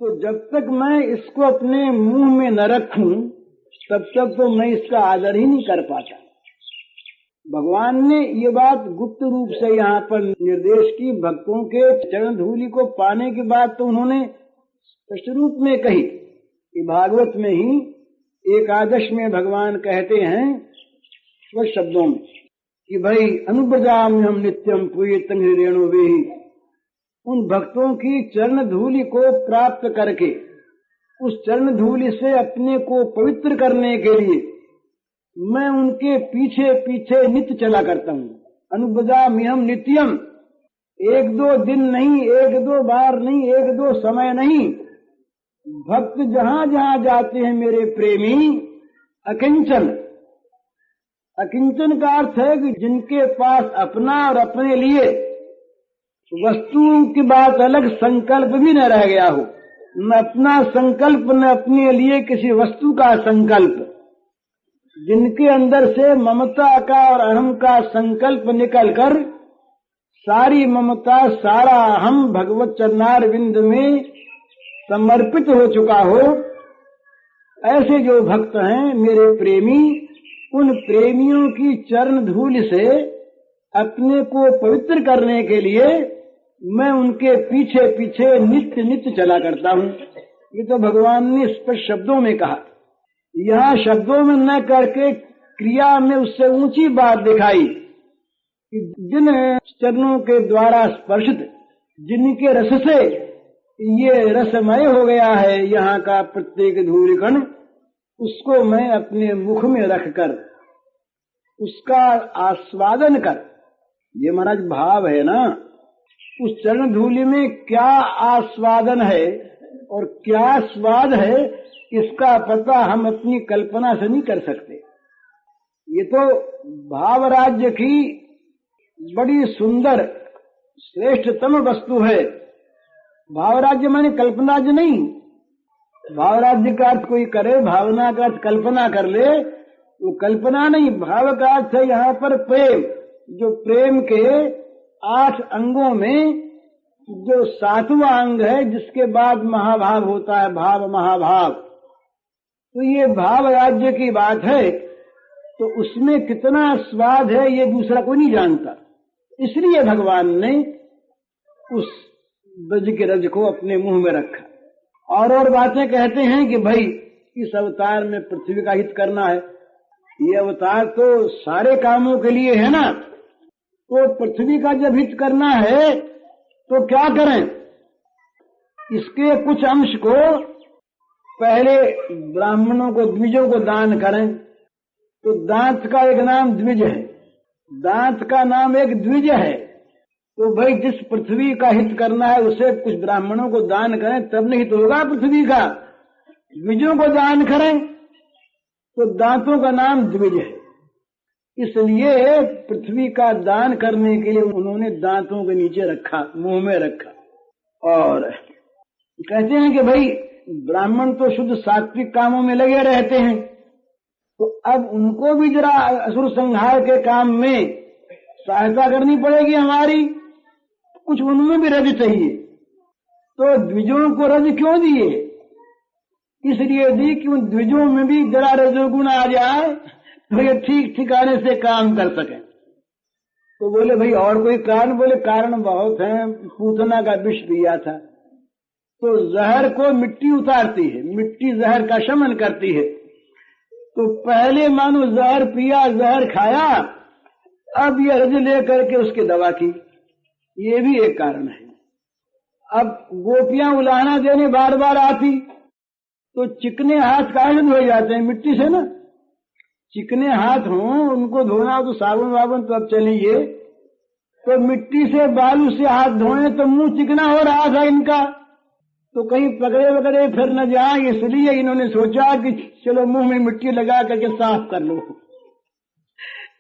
तो जब तक मैं इसको अपने मुंह में न रखूं तब तक तो मैं इसका आदर ही नहीं कर पाता। भगवान ने ये बात गुप्त रूप से यहाँ पर निर्देश की। भक्तों के चरण धूलि को पाने के बाद तो उन्होंने स्पष्ट रूप में कही कि भागवत में ही एकादश में भगवान कहते हैं स्पष्ट शब्दों में कि भाई अनुव्रजामि हम नित्यम पूयितं रेणु वेहि। उन भक्तों की चरण धूलि को प्राप्त करके उस चरण धूलि से अपने को पवित्र करने के लिए मैं उनके पीछे पीछे नित्य चला करता हूँ। अनुव्रजामि हम नित्यम, एक दो दिन नहीं, एक दो बार नहीं, एक दो समय नहीं। भक्त जहां जहां जाते हैं मेरे प्रेमी, अकिंचन। अकिंचन का अर्थ है कि जिनके पास अपना और अपने लिए वस्तु की बात अलग, संकल्प भी न रह गया हो, न अपना संकल्प न अपने लिए किसी वस्तु का संकल्प। जिनके अंदर से ममता का और अहम का संकल्प निकलकर सारी ममता, सारा अहम भगवत चरणारविंद में समर्पित हो चुका हो, ऐसे जो भक्त हैं मेरे प्रेमी, उन प्रेमियों की चरण धूलि से अपने को पवित्र करने के लिए मैं उनके पीछे पीछे नित्य नित्य चला करता हूँ। ये तो भगवान ने स्पष्ट शब्दों में कहा। यहाँ शब्दों में न करके क्रिया में उससे ऊंची बात दिखाई कि जिन चरणों के द्वारा स्पर्शित, जिनके रस से ये रसमय हो गया है यहाँ का प्रत्येक धूलिकण, उसको मैं अपने मुख में रखकर उसका आस्वादन कर। ये महाराज भाव है ना, उस चरण धूलि में क्या आस्वादन है और क्या स्वाद है, इसका पता हम अपनी कल्पना से नहीं कर सकते। ये तो भाव राज्य की बड़ी सुंदर श्रेष्ठतम वस्तु है। भाव राज्य माने कल्पना राज्य नहीं। भाव राज्य का अर्थ कोई करे, भावना का अर्थ कल्पना कर ले, वो कल्पना नहीं। भाव का अर्थ है यहाँ पर प्रेम। जो प्रेम के 8 अंगों में जो 7वां अंग है, जिसके बाद महाभाव होता है, भाव महाभाव, तो ये भाव राज्य की बात है। तो उसमें कितना स्वाद है ये दूसरा कोई नहीं जानता। इसलिए भगवान ने उस ब्रज के रज को अपने मुंह में रखा। और बातें कहते हैं कि भाई इस अवतार में पृथ्वी का हित करना है। ये अवतार तो सारे कामों के लिए है ना, तो पृथ्वी का जब हित करना है तो क्या करें? इसके कुछ अंश को पहले ब्राह्मणों को, द्विजों को दान करें। तो दांत का एक नाम द्विज है, दांत का नाम एक द्विज है। तो भाई जिस पृथ्वी का हित करना है उसे कुछ ब्राह्मणों को दान करें, तब नहीं तो होगा पृथ्वी का। द्विजों को दान करें तो दांतों का नाम द्विज है। इसलिए पृथ्वी का दान करने के लिए उन्होंने दांतों के नीचे रखा, मुंह में रखा। और कहते हैं कि भाई ब्राह्मण तो शुद्ध सात्विक कामों में लगे रहते हैं, तो अब उनको भी जरा असुर संहार के काम में सहायता करनी पड़ेगी हमारी। कुछ उनमें भी रज चाहिए। तो द्विजों को रज क्यों दिए? इसलिए दी कि उन द्विजों में भी जरा रजोगुण आ जाए तो ये ठीक ठिकाने से काम कर सकें। तो बोले भाई और कोई कारण? बोले कारण बहुत है। पूतना का विष पिया था तो जहर को मिट्टी उतारती है, मिट्टी जहर का शमन करती है। तो पहले मानो जहर पिया, जहर खाया, अब ये रज लेकर के उसकी दवा की। ये भी एक कारण है। अब गोपियां उलाहना देने बार बार आती तो चिकने हाथ काहे धोए जाते हैं? मिट्टी से ना। चिकने हाथ हों, उनको धोना तो साबुन वाबुन तो अब चलिए, तो मिट्टी से बालू से हाथ धोए तो मुंह चिकना हो रहा था इनका। तो कहीं पकड़े वकड़े फिर न जाए, इसलिए इन्होंने सोचा कि चलो मुंह में मिट्टी लगा करके साफ कर लो।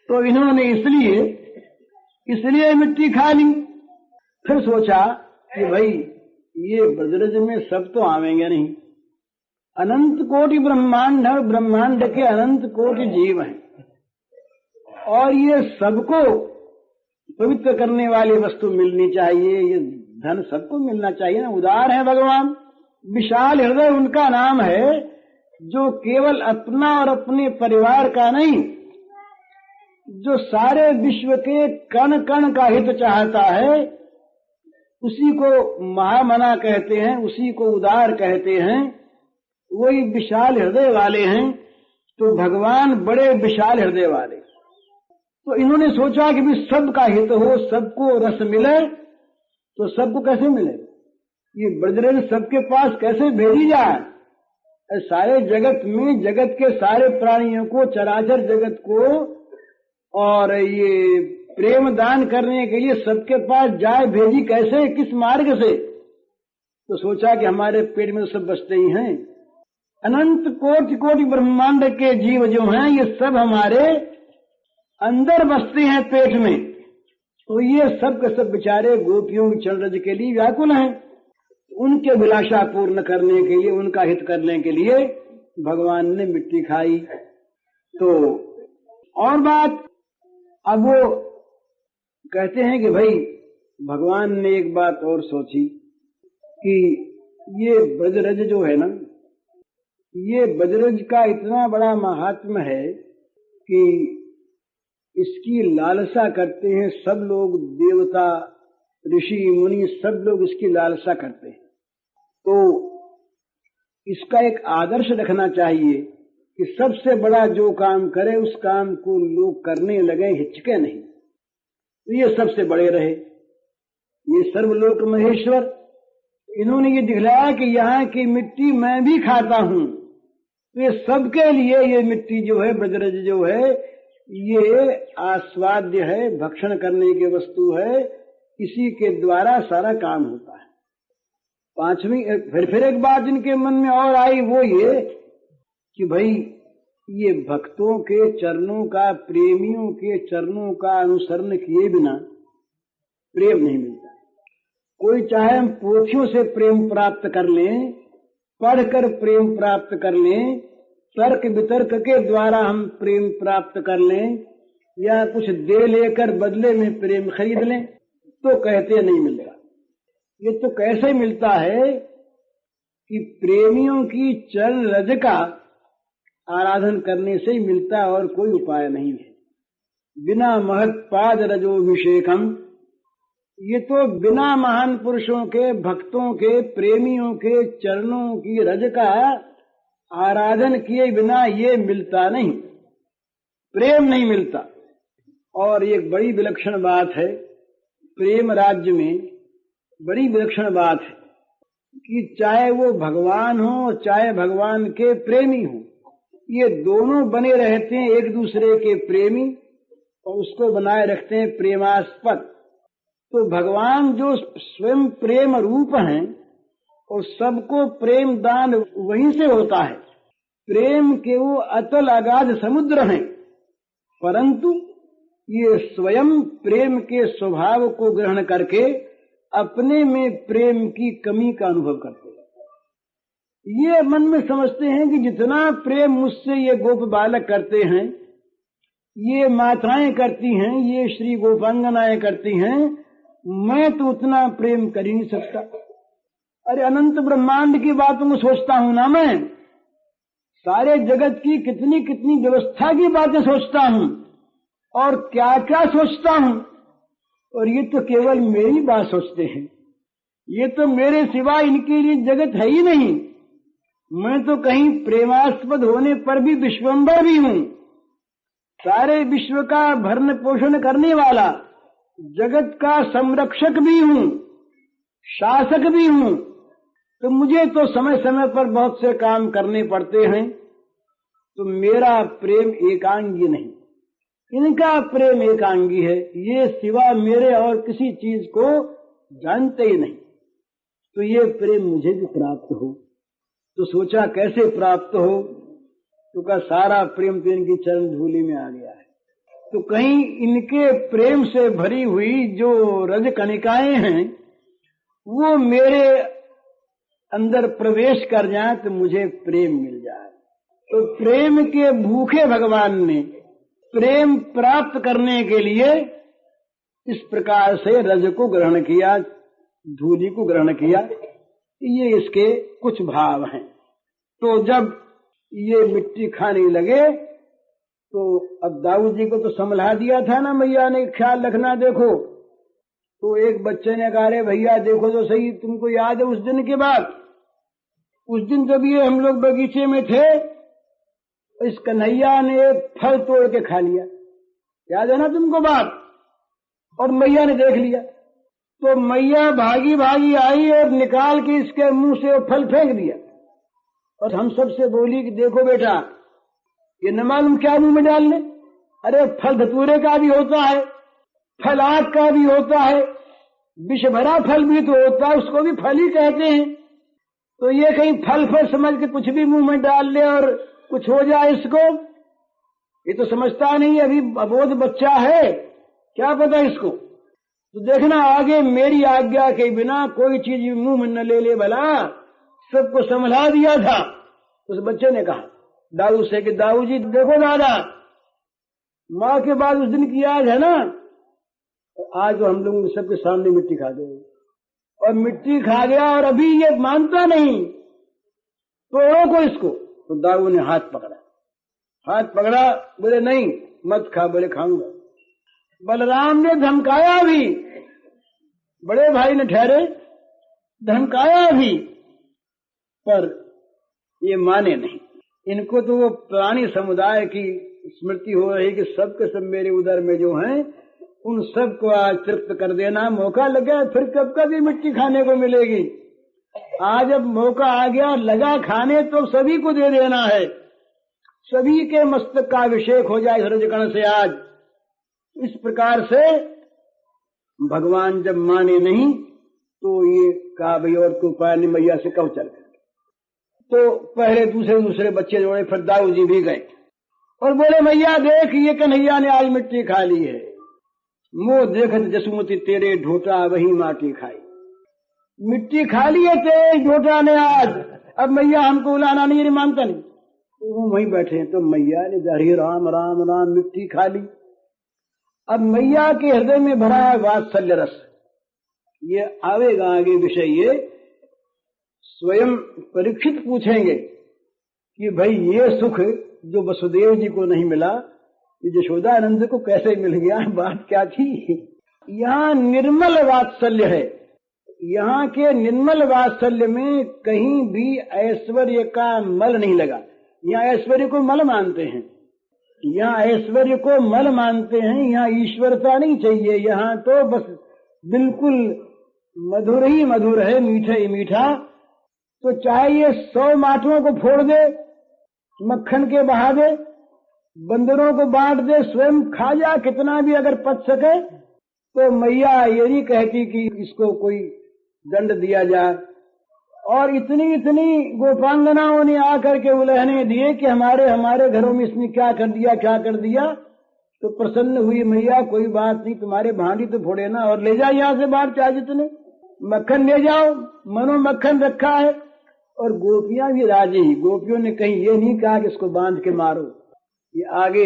तो इन्होंने इसलिए मिट्टी खा ली। फिर सोचा कि भाई ये ब्रजरज में सब तो आवेंगे नहीं, अनंत कोटि ब्रह्मांड है, ब्रह्मांड के अनंत कोटि जीव हैं, और ये सबको पवित्र करने वाली वस्तु मिलनी चाहिए। ये धन सबको मिलना चाहिए ना, उदार है भगवान। विशाल हृदय उनका नाम है जो केवल अपना और अपने परिवार का नहीं, जो सारे विश्व के कण कण का हित चाहता है, उसी को महामना कहते हैं, उसी को उदार कहते हैं, वही विशाल हृदय वाले हैं। तो भगवान बड़े विशाल हृदय वाले। तो इन्होंने सोचा कि भी सबका हित हो, सबको रस मिले, तो सबको कैसे मिले? ये ब्रजरज सबके पास कैसे भेजी जाए? सारे जगत में, जगत के सारे प्राणियों को, चराचर जगत को, और ये प्रेम दान करने के लिए सबके पास जाए, भेजी कैसे, किस मार्ग से? तो सोचा कि हमारे पेट में तो सब बसते ही हैं, अनंत कोटि कोटि ब्रह्मांड के जीव जो हैं ये सब हमारे अंदर बसते हैं पेट में। तो ये सब के सब बेचारे गोपियों के चरण रज के लिए व्याकुल हैं। उनके अभिलाषा पूर्ण करने के लिए, उनका हित करने के लिए भगवान ने मिट्टी खाई। तो और बात, अब वो कहते हैं कि भाई भगवान ने एक बात और सोची कि ये ब्रजरज जो है ना, ये ब्रजरज का इतना बड़ा महात्म्य है कि इसकी लालसा करते हैं सब लोग, देवता, ऋषि, मुनि, सब लोग इसकी लालसा करते हैं। तो इसका एक आदर्श रखना चाहिए कि सबसे बड़ा जो काम करे उस काम को लोग करने लगे, हिचके नहीं। तो ये सबसे बड़े रहे, ये सर्वलोक महेश्वर। इन्होंने ये दिखलाया कि यहाँ की मिट्टी मैं भी खाता हूँ। तो ये सबके लिए ये मिट्टी जो है, ब्रजरज जो है, ये आस्वाद्य है, भक्षण करने की वस्तु है, इसी के द्वारा सारा काम होता है। पांचवी फिर एक बात इनके मन में और आई, वो ये कि भाई ये भक्तों के चरणों का, प्रेमियों के चरणों का अनुसरण किए बिना प्रेम नहीं मिलता। कोई चाहे हम पोथियों से प्रेम प्राप्त कर लें, पढ़कर प्रेम प्राप्त कर लें, तर्क वितर्क के द्वारा हम प्रेम प्राप्त कर लें, या कुछ दे लेकर बदले में प्रेम खरीद लें, तो कहते नहीं मिलता। ये तो कैसे मिलता है कि प्रेमियों की चरण रज का आराधन करने से ही मिलता है, और कोई उपाय नहीं है। बिना महत् पाद रजोभिषेकम, ये तो बिना महान पुरुषों के, भक्तों के, प्रेमियों के चरणों की रज का आराधन किए बिना ये मिलता नहीं, प्रेम नहीं मिलता। और एक बड़ी विलक्षण बात है प्रेम राज्य में, बड़ी विलक्षण बात है कि चाहे वो भगवान हो, चाहे भगवान के प्रेमी हो, ये दोनों बने रहते हैं एक दूसरे के प्रेमी, और उसको बनाए रखते हैं प्रेमास्पद। तो भगवान जो स्वयं प्रेम रूप हैं, और सबको प्रेम दान वहीं से होता है। प्रेम के वो अतल अगाध समुद्र हैं, परंतु ये स्वयं प्रेम के स्वभाव को ग्रहण करके अपने में प्रेम की कमी का अनुभव करते हैं। ये मन में समझते हैं कि जितना प्रेम मुझसे ये गोप बालक करते हैं, ये माताएं करती हैं, ये श्री गोपांगनाएं करती हैं, मैं तो उतना प्रेम कर ही नहीं सकता। अरे अनंत ब्रह्मांड की बातों को सोचता हूं ना, मैं सारे जगत की कितनी कितनी व्यवस्था की बातें सोचता हूं, और क्या क्या सोचता हूं, और ये तो केवल मेरी बात सोचते हैं। ये तो मेरे सिवा इनके लिए जगत है ही नहीं। मैं तो कहीं प्रेमास्पद होने पर भी विश्वम्भर भी हूं, सारे विश्व का भरण पोषण करने वाला, जगत का संरक्षक भी हूं, शासक भी हूं। तो मुझे तो समय समय पर बहुत से काम करने पड़ते हैं। तो मेरा प्रेम एकांगी नहीं, इनका प्रेम एकांगी है। ये सिवा मेरे और किसी चीज को जानते ही नहीं। तो ये प्रेम मुझे भी प्राप्त हो। तो सोचा कैसे प्राप्त हो, तो का सारा प्रेम तो इनकी चरण धूलि में आ गया है। तो कहीं इनके प्रेम से भरी हुई जो रज कणिकाएं हैं वो मेरे अंदर प्रवेश कर जाए तो मुझे प्रेम मिल जाए। तो प्रेम के भूखे भगवान ने प्रेम प्राप्त करने के लिए इस प्रकार से रज को ग्रहण किया, धूलि को ग्रहण किया। ये इसके कुछ भाव हैं। तो जब ये मिट्टी खाने लगे तो अब दाऊ जी को तो संभला दिया था ना मैया ने, ख्याल रखना देखो। तो एक बच्चे ने कहा, अरे भैया देखो तो सही, तुमको याद है उस दिन के बाद, उस दिन जब ये हम लोग बगीचे में थे, इस कन्हैया ने फल तोड़ के खा लिया, याद है ना तुमको बात? और मैया ने देख लिया, तो मैया भागी भागी आई और निकाल के इसके मुंह से फल फेंक दिया। और हम सबसे बोली कि देखो बेटा, ये न मालूम क्या मुंह में डालने, अरे फल धतूरे का भी होता है, फल आग का भी होता है, विष भरा फल भी तो होता है, उसको भी फल ही कहते हैं। तो ये कहीं फल फल समझ के कुछ भी मुंह में डाल ले और कुछ हो जाए इसको, ये तो समझता नहीं, अभी अबोध बच्चा है, क्या पता इसको। तो देखना आगे मेरी आज्ञा के बिना कोई चीज मुंह में न ले ले भला, सबको संभला दिया था। उस बच्चे ने कहा दाऊ से कि दाऊ जी देखो दादा, माँ के बाद उस दिन की याद है ना, आज तो हम लोग सबके सामने मिट्टी खा गए, और मिट्टी खा गया और अभी ये मानता नहीं, तोड़ो को इसको। तो दाऊ ने हाथ पकड़ा, बोले नहीं मत खा, बोले खाऊंगा। बलराम ने धमकाया भी, बड़े भाई ने ठहरे, धमकाया भी, पर ये माने नहीं। इनको तो वो पुरानी समुदाय की स्मृति हो रही कि सबके सब मेरे उदर में जो हैं उन सबको आज तृप्त कर देना, मौका लगा फिर कब कभी मिट्टी खाने को मिलेगी। आज अब मौका आ गया, लगा खाने तो सभी को दे देना है, सभी के मस्तक का अभिषेक हो जाए सूरजकण से आज। इस प्रकार से भगवान जब माने नहीं तो ये कहा भाई और कोई उपाय नहीं, मैया से कब चल। तो पहले दूसरे बच्चे जोड़े, फिर दाऊ जी भी गए और बोले मैया देख ये कन्हैया ने आज मिट्टी खा ली है, मोह देखत जसुमती तेरे ढोटा वही माटी खाई। मिट्टी खा ली है तेरे ढोटा ने आज, अब मैया हमको बुलाना नहीं मानता नहीं। तो वो वहीं बैठे हैं, तो मैया ने हरे राम राम राम मिट्टी खा ली। अब मैया के हृदय में भरा है वात्सल्य रस, ये आवेगा आगे विषय। ये स्वयं परीक्षित पूछेंगे कि भाई ये सुख जो वसुदेव जी को नहीं मिला, ये यशोदानंद को कैसे मिल गया, बात क्या थी? यहाँ निर्मल वात्सल्य है। यहाँ के निर्मल वात्सल्य में कहीं भी ऐश्वर्य का मल नहीं लगा। यहाँ ऐश्वर्य को मल मानते हैं, यहाँ ऐश्वर्य को मल मानते हैं, यहाँ ईश्वरता नहीं चाहिए। यहाँ तो बस बिल्कुल मधुर ही मधुर है, मीठा ही मीठा। तो चाहे ये 100 माठों को फोड़ दे, मक्खन के बहा दे, बंदरों को बांट दे, स्वयं खा जा, कितना भी अगर पच सके, तो मैया ये नहीं कहती कि इसको कोई दंड दिया जाए। और इतनी इतनी गोपांगनाओं ने आकर के उलहने दिए कि हमारे घरों में इसने क्या कर दिया। तो प्रसन्न हुई मैया, कोई बात नहीं, तुम्हारे भांडी तो फोड़े ना, और ले जाओ यहाँ से बाहर, चाहे जितने मक्खन ले जाओ, मनो मक्खन रखा है। और गोपियां भी राजी, गोपियों ने कहीं ये नहीं कहा कि इसको बांध के मारो। ये आगे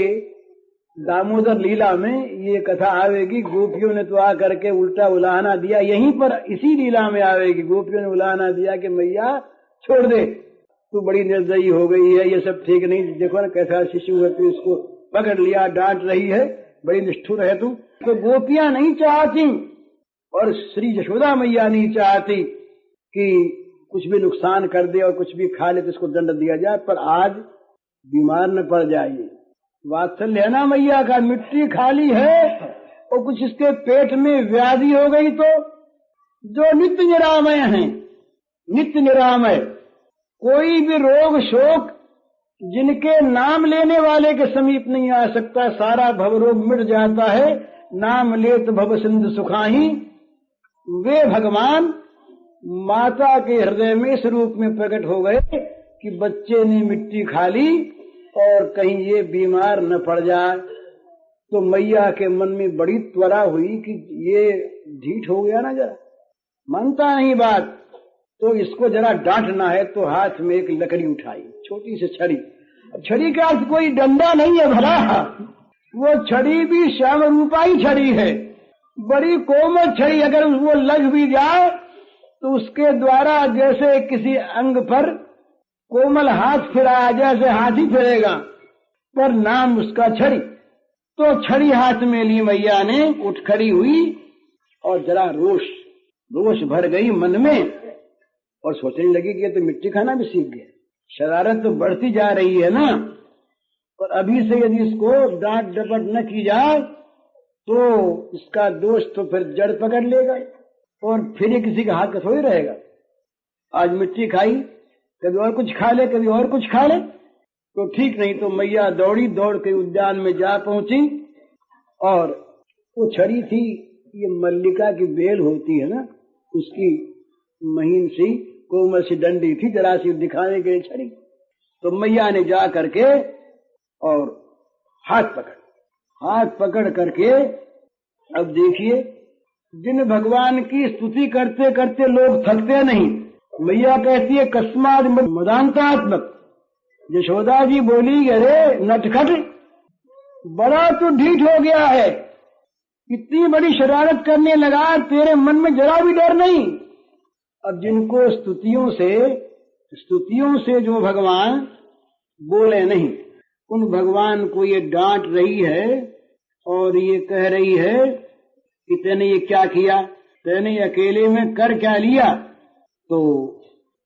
दामोदर लीला में ये कथा आवेगी, गोपियों ने तो आकर के उल्टा उलाहना दिया, यहीं पर इसी लीला में आवेगी। गोपियों ने उलाहना दिया कि मैया छोड़ दे, तू बड़ी निर्दयी हो गई है, ये सब ठीक नहीं, देखो ना कैसा शिशु है, तू इसको पकड़ लिया, डांट रही है, बड़ी निष्ठुर है तू। तो गोपियां नहीं चाहती और श्री यशोदा मैया नहीं चाहती कि कुछ भी नुकसान कर दे और कुछ भी खा ले तो इसको दंड दिया जाए, पर आज बीमार न पड़ जाए। वात्सल्य है ना मैया का, मिट्टी खाली है और कुछ इसके पेट में व्याधि हो गई तो जो नित्य निरामय है, नित्य निरामय, कोई भी रोग शोक जिनके नाम लेने वाले के समीप नहीं आ सकता, सारा भवरोग मिट जाता है। नाम लेत भव सिंधु सुखाही, वे भगवान माता के हृदय में इस रूप में प्रकट हो गए कि बच्चे ने मिट्टी खा ली और कहीं ये बीमार न पड़ जाए। तो मैया के मन में बड़ी त्वरा हुई कि ये ढीठ हो गया ना, जरा मानता नहीं बात, तो इसको जरा डांटना है। तो हाथ में एक लकड़ी उठाई, छोटी सी छड़ी। छड़ी का अर्थ कोई डंडा नहीं है भला, वो छड़ी भी श्याम रूपाई छड़ी है, बड़ी कोमल छड़ी। अगर वो लग भी जाए तो उसके द्वारा जैसे किसी अंग पर कोमल हाथ फिराया, जैसे हाथी फिरेगा, पर नाम उसका छड़ी। तो छड़ी हाथ में ली मैया ने, उठ खड़ी हुई और जरा रोष भर गई मन में, और सोचने लगी कि ये तो मिट्टी खाना भी सीख गया, शरारत तो बढ़ती जा रही है ना, और अभी से यदि इसको डांट डपट न की जाए तो इसका दोष तो फिर जड़ पकड़ लेगा, और फिर ये किसी का हाथ का थोड़ी रहेगा। आज मिट्टी खाई, कभी और कुछ खा ले, कभी और कुछ खा ले, तो ठीक नहीं। तो मैया दौड़ के उद्यान में जा पहुंची, और वो छड़ी थी, ये मल्लिका की बेल होती है ना, उसकी महीन सी कोमल सी डंडी थी, जरा सी दिखाने के लिए छड़ी। तो मैया ने जा करके और हाथ पकड़ करके, अब देखिए, जिन भगवान की स्तुति करते करते लोग थकते नहीं, मैया कहती है कस्माद मदांतात्मक। यशोदा जी बोली, अरे नटखट, बड़ा तो ढीठ हो गया है, इतनी बड़ी शरारत करने लगा, तेरे मन में जरा भी डर नहीं। अब जिनको स्तुतियों से जो भगवान बोले नहीं, उन भगवान को ये डांट रही है और ये कह रही है कि तेने ये क्या किया, तेने अकेले में कर क्या लिया। तो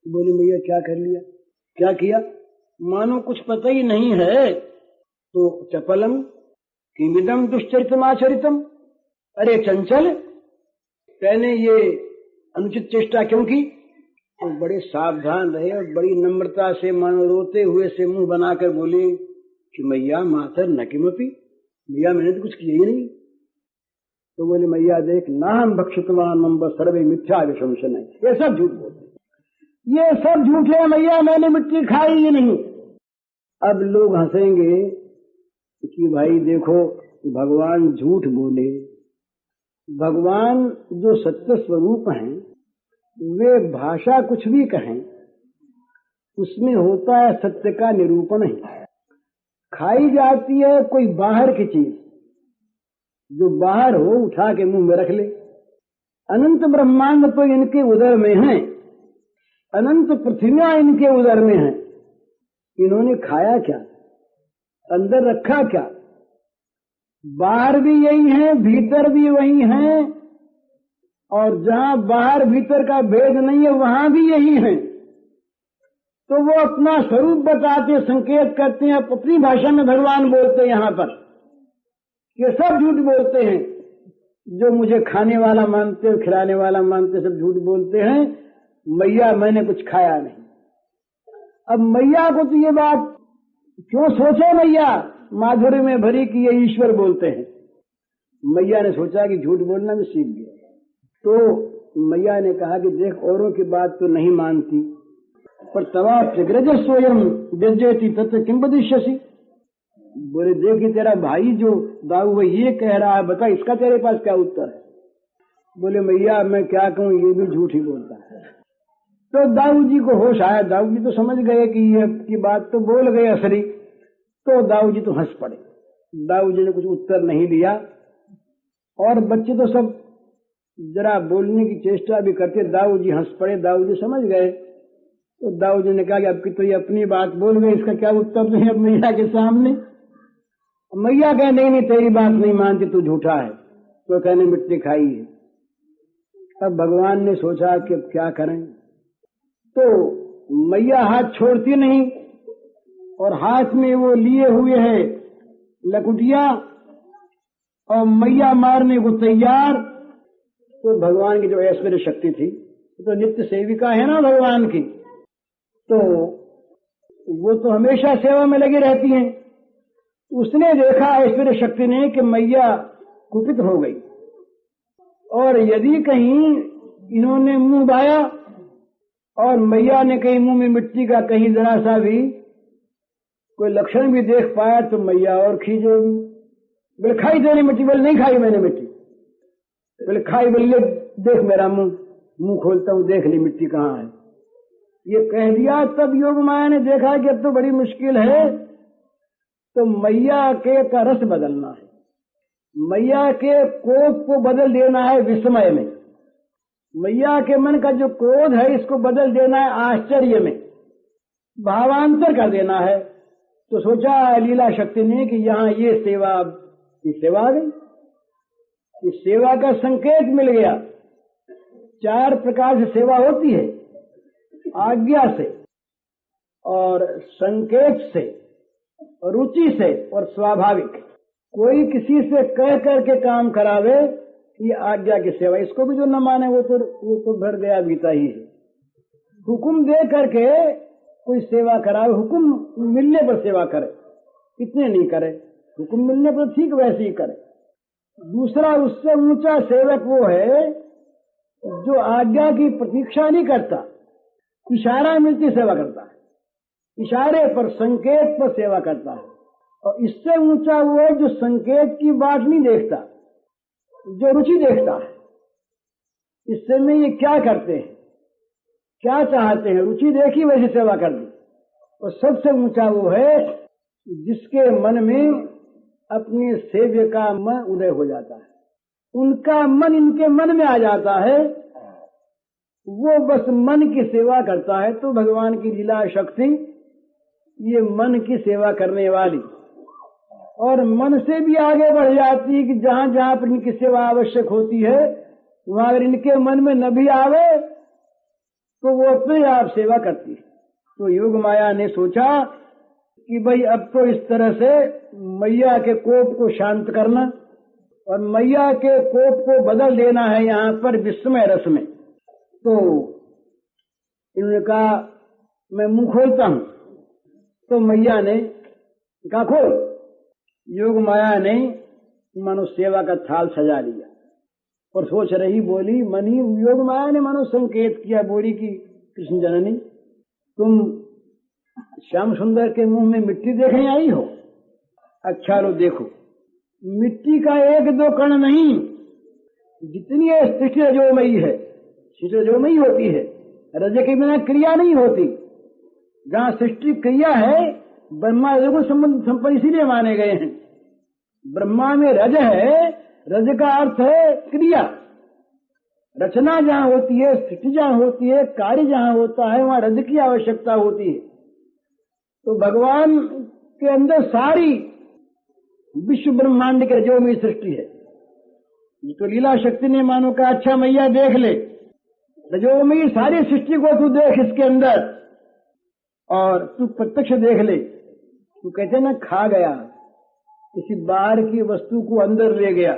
बोले मैया क्या कर लिया, क्या किया, मानो कुछ पता ही नहीं है। तो चपलम किमिदम दुश्चरितम आचरितम, अरे चंचल, तेने ये अनुचित चेष्टा क्यों की। तो बड़े सावधान रहे और बड़ी नम्रता से, मानो रोते हुए से मुंह बनाकर बोले कि मैया मातर न किमपि, मैया मैंने तो कुछ किया ही नहीं। तो बोले मैया देख, ना हम भक्षितवान मम्ब सर्वे मिथ्या विशंसन है, ये सब झूठ बोलते, ये सब झूठ है मैया, मैंने मिट्टी खाई ही नहीं। अब लोग हंसेंगे कि भाई देखो, भगवान झूठ बोले। भगवान जो सत्य स्वरूप हैं, वे भाषा कुछ भी कहें, उसमें होता है सत्य का निरूपण ही। खाई जाती है कोई बाहर की चीज, जो बाहर हो उठा के मुंह में रख ले। अनंत ब्रह्मांड तो इनके उदर में है, अनंत पृथ्वियां इनके उदर में हैं, इन्होंने खाया क्या, अंदर रखा क्या। बाहर भी यही है, भीतर भी वही है, और जहां बाहर भीतर का भेद नहीं है वहां भी यही है। तो वो अपना स्वरूप बताते, संकेत करते हैं, अपनी भाषा में भगवान बोलते हैं। यहां पर ये सब झूठ बोलते हैं, जो मुझे खाने वाला मानते हैं, खिलाने वाला मानते, सब झूठ बोलते हैं। मैया मैंने कुछ खाया नहीं। अब मैया को तो ये बात क्यों सोचो, मैया माधुर्य में भरी कि ये ईश्वर बोलते हैं। मैया ने सोचा कि झूठ बोलना भी सीख गया। तो मैया ने कहा कि देख, औरों की बात तो नहीं मानती, पर तवा प्रग्रज स्वयं व्यजयती तत्व किम बदिष्यसि। बोले देखिए, तेरा भाई जो दाऊ वो ये कह रहा है, बता इसका तेरे पास क्या उत्तर है। बोले मैया मैं क्या कहूं, ये भी झूठ ही बोलता है। तो दाऊ जी को होश आया, दाऊ जी तो समझ गए कि ये की बात तो बोल गए असली। तो दाऊ जी तो हंस पड़े। दाऊ जी ने कुछ उत्तर नहीं दिया, और बच्चे तो सब जरा बोलने की चेष्टा भी करते, दाऊ जी हंस पड़े। दाऊ जी समझ गए। तो दाऊ जी ने कहा कि अब की तो ये अपनी बात बोल गए, इसका क्या उत्तर नहीं अब मैया के सामने। मैया कहे नहीं तेरी बात नहीं मानती, तू झूठा है। तो कहने मिट्टी खाई है। अब भगवान ने सोचा कि अब क्या करें। तो मैया हाथ छोड़ती नहीं, और हाथ में वो लिए हुए है लकुटिया, और मैया मारने को तैयार। तो भगवान की जो ऐश्वर्य शक्ति थी, तो नित्य सेविका है ना भगवान की, तो वो तो हमेशा सेवा में लगी रहती हैं। उसने देखा ऐश्वर्य शक्ति ने कि मैया कुपित हो गई, और यदि कहीं इन्होंने मुंह बाया और मैया ने कहीं मुंह में मिट्टी का कहीं जरा सा भी कोई लक्षण भी देख पाया, तो मैया और खींचेगी। बोले खाई तेरी मिट्टी। बोले नहीं खाई मैंने मिट्टी। बोले खाई। बोले देख मेरा मुंह खोलता हूं, देख ली मिट्टी कहाँ है। ये कह दिया। तब योग माया ने देखा कि अब तो बड़ी मुश्किल है, तो मैया के का रस बदलना है, मैया के कोप को बदल देना है विस्मय में। मैया के मन का जो क्रोध है इसको बदल देना है आश्चर्य में, भावांतर कर देना है। तो सोचा लीला शक्ति ने कि यहाँ ये सेवा आ गई, इस सेवा का संकेत मिल गया। 4 प्रकार से सेवा होती है, आज्ञा से और संकेत से, रुचि से और स्वाभाविक। कोई किसी से कह करके काम करावे, ये आज्ञा की सेवा। इसको भी जो न माने वो तो भर गया बीता ही है। हुक्म दे करके कोई सेवा करावे, हुक्म मिलने पर सेवा करे, इतने नहीं करे, हुक्म मिलने पर ठीक वैसे ही करे। दूसरा, उससे ऊंचा सेवक वो है जो आज्ञा की प्रतीक्षा नहीं करता, इशारा मिलती सेवा करता है, इशारे पर संकेत पर सेवा करता है। और इससे ऊंचा वो है जो संकेत की बात नहीं देखता, जो रुचि देखता है। इससे में ये क्या करते हैं, क्या चाहते हैं, रुचि देखी वैसी सेवा कर दी। और सबसे ऊंचा वो है जिसके मन में अपने सेव्य का मन उदय हो जाता है, उनका मन इनके मन में आ जाता है, वो बस मन की सेवा करता है। तो भगवान की लीला शक्ति ये मन की सेवा करने वाली, और मन से भी आगे बढ़ जाती है कि जहां जहां पर इनकी सेवा आवश्यक होती है वहां अगर इनके मन में न भी आवे तो वो अपने आप सेवा करती है। तो योग माया ने सोचा कि भाई अब तो इस तरह से मैया के कोप को शांत करना और मैया के कोप को बदल देना है यहाँ पर विस्मय रस में। तो इन्होंने कहा मैं मुंह खोलता हूं। तो मैया ने कहा खोल। योग माया ने मानो सेवा का थाल सजा लिया और सोच रही बोली मनी, योग माया ने मानो संकेत किया, बोली कि कृष्ण जननी तुम श्याम सुंदर के मुंह में मिट्टी देखने आई हो? अच्छा लो देखो, मिट्टी का 1-2 कण नहीं, जितनी सृष्टि रजोमयी है, सृष्टि रजोमयी होती है, रज के बिना क्रिया नहीं होती। जहां सृष्टि क्रिया है ब्रह्मा रजोगुण संपन्न इसीलिए माने गए हैं। ब्रह्मा में रज है, रज का अर्थ है क्रिया। रचना जहां होती है, सृष्टि जहां होती है, कार्य जहां होता है, वहां रज की आवश्यकता होती है। तो भगवान के अंदर सारी विश्व ब्रह्मांड के रजोमयी सृष्टि है। ये तो लीला शक्ति ने मानो कहा अच्छा मैया देख ले, रजोमयी सारी सृष्टि को तू देख इसके अंदर और तू प्रत्यक्ष देख ले। तू कहते ना खा गया, किसी बाहर की वस्तु को अंदर ले गया।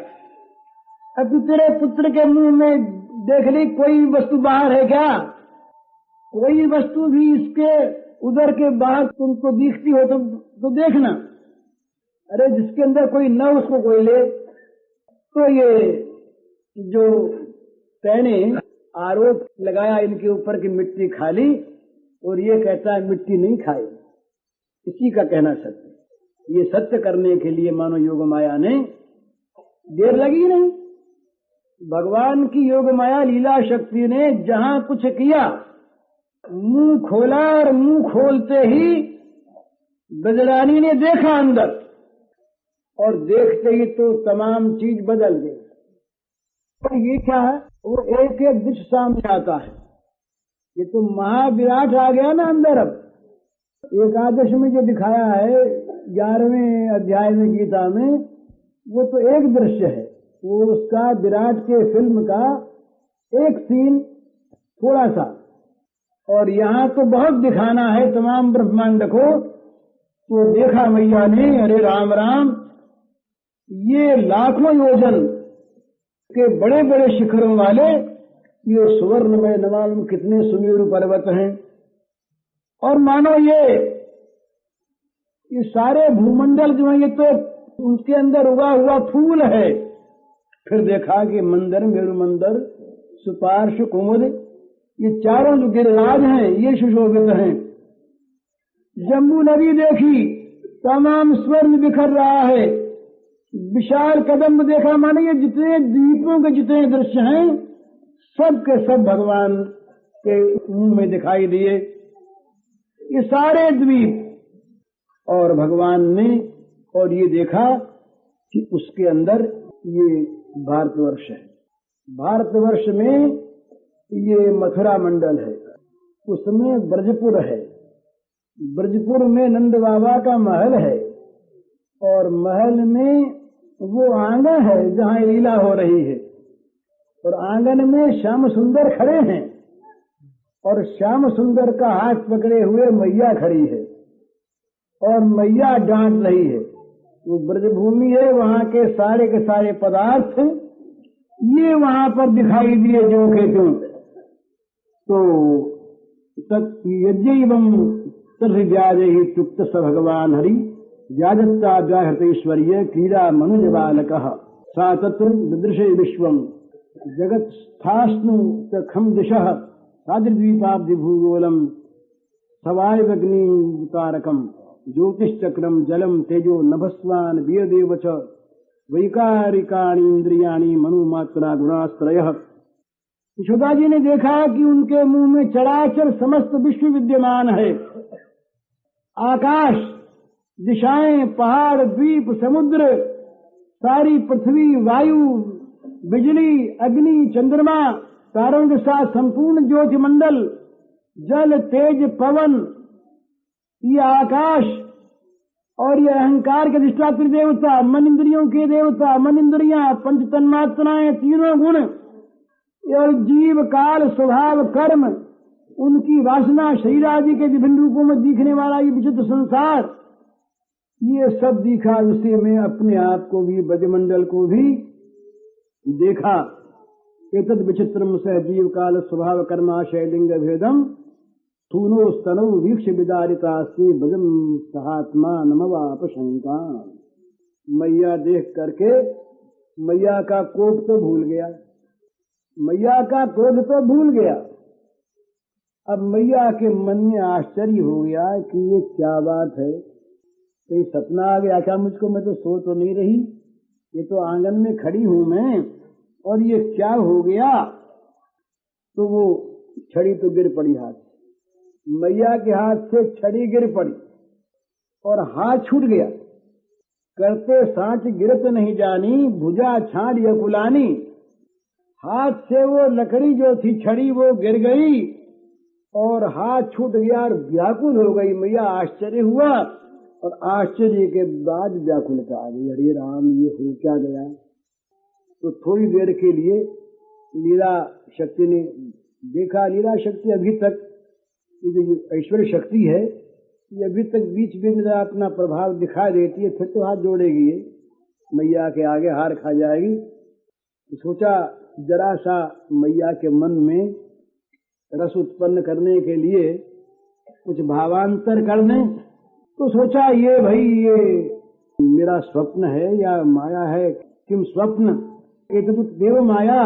अब तू तेरे पुत्र के मुंह में देख ली, कोई वस्तु बाहर है क्या? कोई वस्तु भी इसके उधर के बाहर तुमको दिखती हो तो देखना। अरे जिसके अंदर कोई न उसको कोई ले। तो ये जो तैने आरोप लगाया इनके ऊपर कि मिट्टी खा ली और ये कहता है मिट्टी नहीं खाई, इसी का कहना सत्य। ये सत्य करने के लिए मानो योग माया ने देर लगी नहीं। भगवान की योग माया लीला शक्ति ने जहां कुछ किया, मुंह खोला और मुंह खोलते ही ब्रजरानी ने देखा अंदर और देखते ही तो तमाम चीज बदल गई। तो ये क्या है, वो एक एक दृश्य सामने आता है। ये तो महाविराट आ गया ना अंदर। अब एकादश में जो दिखाया है 11वें अध्याय में गीता में, वो तो एक दृश्य है, वो उसका विराट के फिल्म का एक सीन थोड़ा सा। और यहाँ तो बहुत दिखाना है तमाम ब्रह्मांड को। तो देखा मैया ने, अरे राम राम, ये लाखों योजन के बड़े बड़े शिखरों वाले ये सुवर्णमय न मालूम कितने सुमेरु पर्वत हैं। और मानो ये सारे भूमंडल जो है ये तो उनके अंदर उगा हुआ फूल है। फिर देखा कि मंदिर, मेरु मंदिर, सुपार्श, कुमुद, ये चारों जो गिरिराज हैं ये सुशोभित हैं। जम्बू नदी देखी, तमाम स्वर्ण बिखर रहा है। विशाल कदम्ब देखा, माने ये जितने द्वीपों के जितने दृश्य हैं सब के सब भगवान के मुंह में दिखाई दिए, ये सारे द्वीप। और भगवान ने और ये देखा कि उसके अंदर ये भारतवर्ष है। भारतवर्ष में ये मथुरा मंडल है, उसमें ब्रजपुर है। ब्रजपुर में नंद बाबा का महल है और महल में वो आंगन है जहाँ लीला हो रही है और आंगन में श्याम सुंदर खड़े हैं और श्याम सुंदर का हाथ पकड़े हुए मैया खड़ी है और मैया डांट रही है। वो ब्रजभूमि है, वहाँ के सारे पदार्थ ये वहाँ पर दिखाई दिए जो के त्यों। तो यज्ञैवं तर्हि व्याजैः तुक्त स भगवान हरि व्याजत्ता व्याहृत ईश्वर्य क्रीड़ा मनुज बालकः सा तत्र ददृशे विश्वं जगत् स्थास्नु च खम दिशः साद्रिद्वीपाब्धि भूगोलम सवायवग्नि तारकम ज्योतिश्चक्रम जलम तेजो नभस्वान वीरदेव च वैकारिकाणि इंद्रियाणि मनुमात्रा गुणाश्रयः। यशोदा जी ने देखा कि उनके मुंह में चराचर समस्त विश्व विद्यमान है। आकाश, दिशाएं, पहाड़, द्वीप, समुद्र, सारी पृथ्वी, वायु, बिजली, अग्नि, चंद्रमा, तारों के साथ संपूर्ण ज्योतिमंडल, जल, तेज, पवन, ये आकाश और ये अहंकार के अधिष्ठात्री देवता, मन इंद्रियों के देवता, मन इंद्रियां, पंच तन्मात्राएं, तीनों गुण और जीव, काल, स्वभाव, कर्म, उनकी वासना, शरीर आदि के विभिन्न रूपों में दिखने वाला ये विचित्र संसार, ये सब दिखा। उसी में अपने आप को भी, ब्रजमंडल को भी देखा। एतद् विचित्रम सह जीव काल स्वभाव कर्माशय लिंग भेदम स्थूनो स्तनौ वीक्ष विदारितास्ति ब्रजम सहात्मा नमवाप शंका। मैया देख करके मैया का कोप तो भूल गया, मैया का क्रोध तो भूल गया। अब मैया के मन में आश्चर्य हो गया कि ये क्या बात है, कोई सपना आ गया क्या मुझको? मैं तो सो तो नहीं रही, ये तो आंगन में खड़ी हूं मैं, और ये क्या हो गया? तो वो छड़ी तो गिर पड़ी हाथ से, मैया के हाथ से छड़ी गिर पड़ी और हाथ छूट गया। करते सांच गिरत नहीं जानी, भुजा छाड़ यकुलानी। हाथ से वो लकड़ी जो थी छड़ी वो गिर गई और हाथ छूट गया और व्याकुल हो गई मैया। आश्चर्य हुआ और आश्चर्य के बाद व्याकुलता आ गई, अरे राम ये हो क्या गया? तो थोड़ी देर के लिए लीला शक्ति ने देखा। लीला शक्ति अभी तक, ये जो ऐश्वर्य शक्ति है ये अभी तक बीच बीच में अपना प्रभाव दिखा देती है, फिर तो हाथ जोड़ेगी ये, मैया के आगे हार खा जाएगी। तो सोचा जरा सा मैया के मन में रस उत्पन्न करने के लिए कुछ भावांतर कर दें। तो सोचा ये भाई ये मेरा स्वप्न है या माया है? किम स्वप्न एतद् देव माया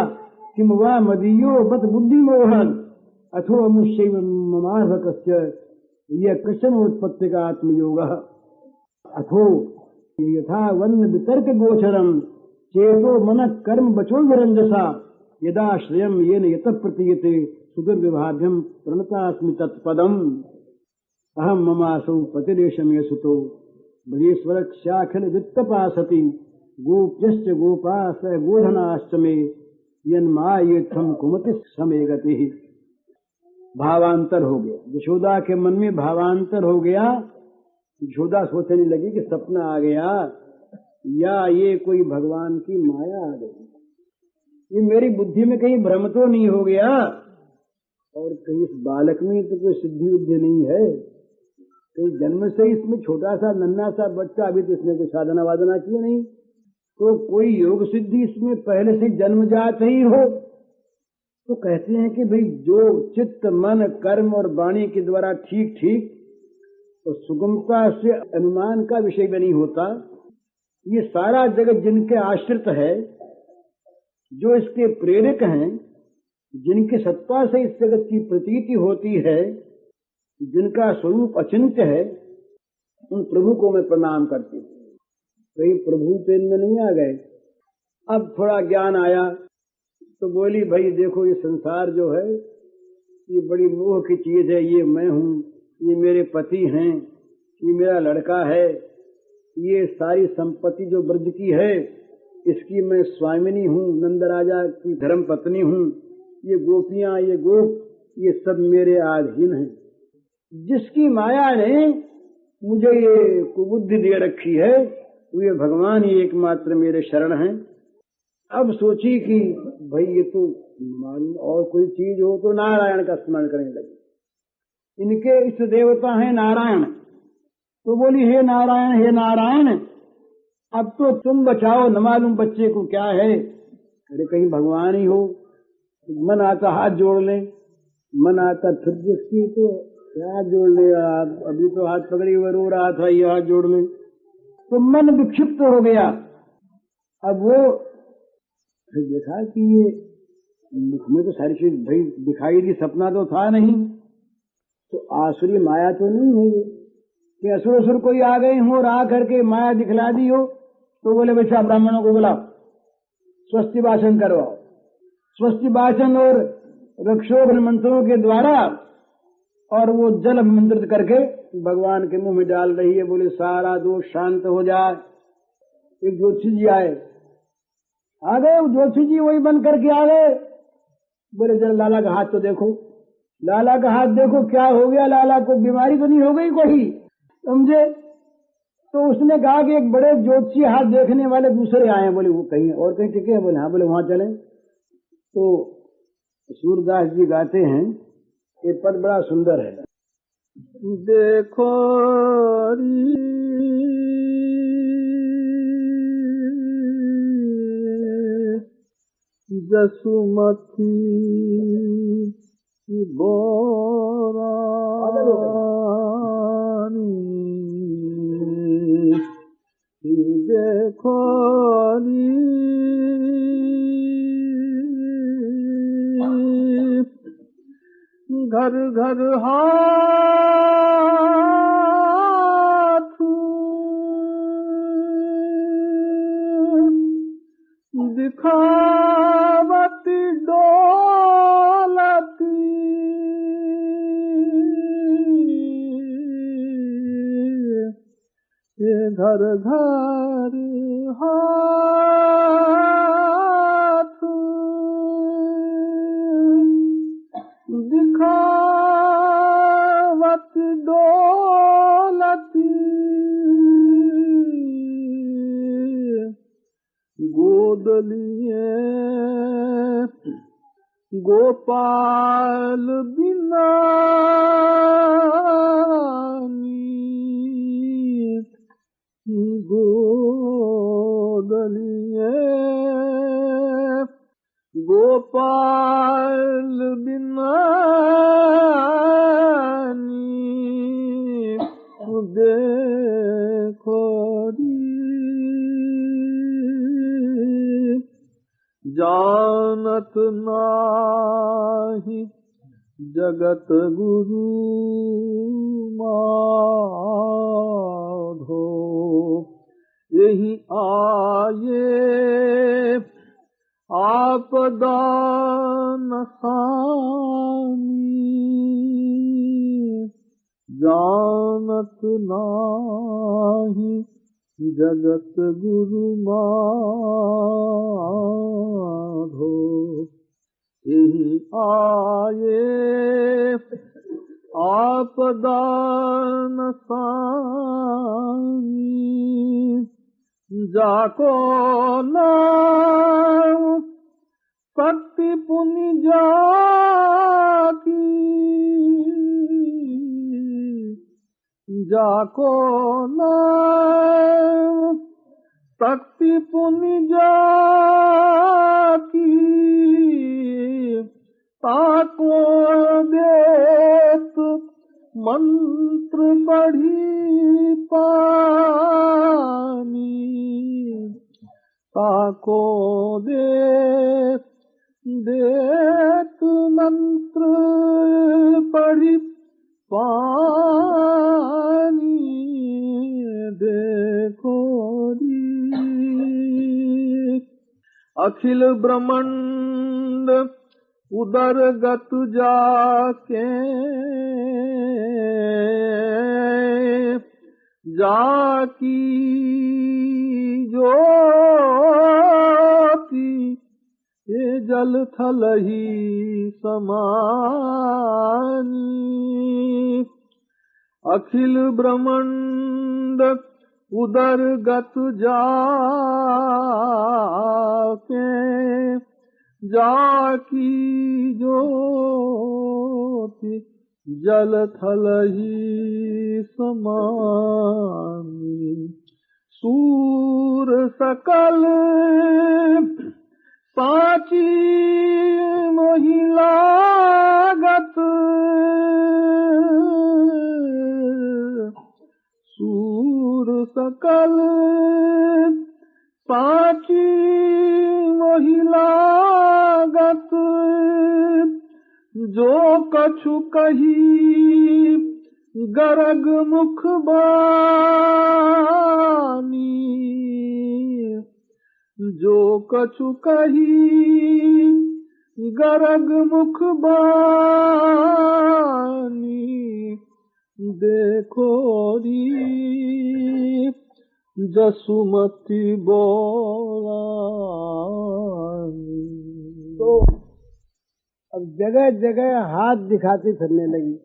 किम वा मदीयो बत बुद्धि मोहन अथो अमुष्यैव ममार्भकस्य ये कश्चन उत्पत्ति का आत्मयोगः अथो यथा वन्न वितर्क गोचरम चेतो मन कर्म बचो विरंजसा यदा श्रेयम येन यत प्रतीयते सुदुर्विभाव्यम प्रणतास्मि तत्पदम अहम ममासौ पतिरेशम ये सुतो ब्रजेश्वर क्षाखिल वित्तपासति गोप्यश्च गोपास गोधनाश्च मे यन्मायेत्थम कुमति समे गति। भावांतर हो गया, यशोदा के मन में भावांतर हो गया। यशोदा सोचने लगी कि सपना आ गया या ये कोई भगवान की माया आ गई, ये मेरी बुद्धि में कहीं भ्रम तो नहीं हो गया, और कहीं इस बालक में तो कोई सिद्धि उद्धि नहीं है, कहीं जन्म से इसमें छोटा सा नन्हा सा बच्चा, अभी तो इसने कोई साधना वादना की नहीं, तो कोई योग सिद्धि इसमें पहले से जन्मजात ही हो। तो कहते हैं कि भाई जो चित्त मन कर्म और वाणी के द्वारा ठीक ठीक और सुगमता से अनुमान का विषय भी नहीं होता, ये सारा जगत जिनके आश्रित है, जो इसके प्रेरक हैं, जिनकी सत्ता से इस जगत की प्रतीति होती है, जिनका स्वरूप अचिंत्य है, उन प्रभु को मैं प्रणाम करती हूँ। कहीं प्रभु पेन में नहीं आ गए। अब थोड़ा ज्ञान आया तो बोली भाई देखो ये संसार जो है ये बड़ी मोह की चीज है, ये मैं हूँ, ये मेरे पति हैं, ये मेरा लड़का है, ये सारी संपत्ति जो ब्रज की है इसकी मैं स्वामिनी हूँ, नंद राजा की धर्म पत्नी हूँ, ये गोपियां, ये गोप, ये सब मेरे अधीन हैं। जिसकी माया ने मुझे ये कुबुद्धि दे रखी है, वे भगवान ही एकमात्र मेरे शरण हैं। अब सोची कि भाई ये तो मालूम और कोई चीज हो तो नारायण का स्मरण करने लगी। इनके इष्ट देवता हैं नारायण, तो बोली हे नारायण, हे नारायण, अब तो तुम बचाओ, न मालूम बच्चे को क्या है। अरे कहीं भगवान ही हो। मन आता हाथ जोड़ ले, मन आता फिर देखती तो क्या जोड़ ले, अभी तो हाथ पकड़ी हुए रो रहा था, ये हाथ जोड़ ले, तो मन विक्षिप्त हो गया। अब वो फिर देखा कि ये मुख में तो सारी चीज भाई दिखाई दी, सपना तो था नहीं, तो आसुरी माया तो नहीं है ये कि असुर असुर कोई आ गए हो और आ करके माया दिखला दी हो। तो बोले बच्चा ब्राह्मणों को बुलाओ, स्वस्ति भाषण करवाओ। स्वस्ति भाषण और रक्षोभन मंत्रों के द्वारा और वो जल अभिमंत्रित करके भगवान के मुंह में डाल रही है। बोले सारा दोष शांत हो जाए। एक ज्योतिषी जी आए, आ गए ज्योतिषी जी, वही बन करके आ गए। बोले जरा लाला का हाथ तो देखो, लाला का हाथ देखो, क्या हो गया लाला को, बीमारी तो नहीं हो गई कोई, समझे। तो उसने कहा कि एक बड़े ज्योतिषी हाथ देखने वाले दूसरे आए। बोले वो कहीं और कहीं टिके हैं। बोले हाँ। बोले वहां चले। तो सूरदास जी गाते हैं, ये पद बड़ा सुंदर है। देखो जसुमती बोरानी, देखो घर घर हाथ दिखावती डोलती, ये घर घर हाथ दिखावती डोलती, गोद लिए गोपाल बिना, गोद लिए गोपाल बिना, देखो जानत नाही जगत गुरु माधो, यही आये आपदा नसानी, जानत नाही जगत गुरु माधो, यही आये आपदा नसानी, जाको नाम शक्ति पुनि जाकी, जाको नाम शक्ति पुनि जाकी, ताको देत मंत्र पढ़ी पानी, ताको देत मंत्र पढ़ी पानी, देखो अखिल ब्रह्मांड उदरगत जाके, जाकी ज्योति ये जल थल ही समानी। अखिल ब्रह्मांड उदरगत जाके, जाकी ज्योति जल थल ही समानी। सूर सकल साची महिलागत, सूर सकल साची महिलागत। जो कछु कही गरग मुख बानी, जो कछु कही गरग मुख बानी। देखो री जसुमती बोलानी। तो अब जगह जगह हाथ दिखाती फिरने लगी।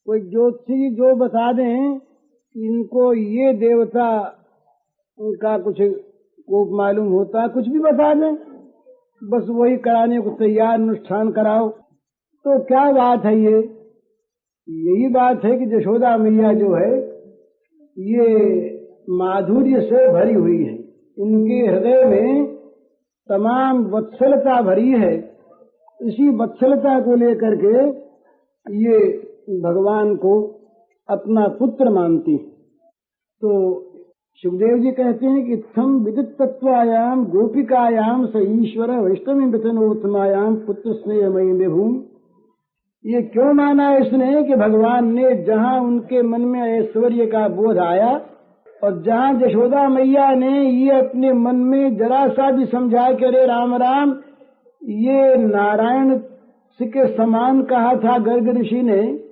कोई ज्योतिषी जो बता दें कि इनको ये देवता उनका कुछ को मालूम होता है, कुछ भी बता दें, बस वही कराने को तैयार, अनुष्ठान कराओ। तो क्या बात है ये? यही बात है कि यशोदा मैया जो है ये माधुर्य से भरी हुई है। इनके हृदय में तमाम वत्सलता भरी है। इसी वत्सलता को लेकर के ये भगवान को अपना पुत्र मानती है। तो सुखदेव जी कहते हैं कि इत्थम विदित तत्वायाम गोपिकायाम स ईश्वर वैष्णवी वितनोत्तमायाम पुत्र स्नेहमयी विभूम। ये क्यों माना इसने कि भगवान ने जहाँ उनके मन में ऐश्वर्य का बोध आया और जहाँ यशोदा मैया ने ये अपने मन में जरा सा भी समझा के अरे राम राम ये नारायण के समान कहा था गर्ग ऋषि ने,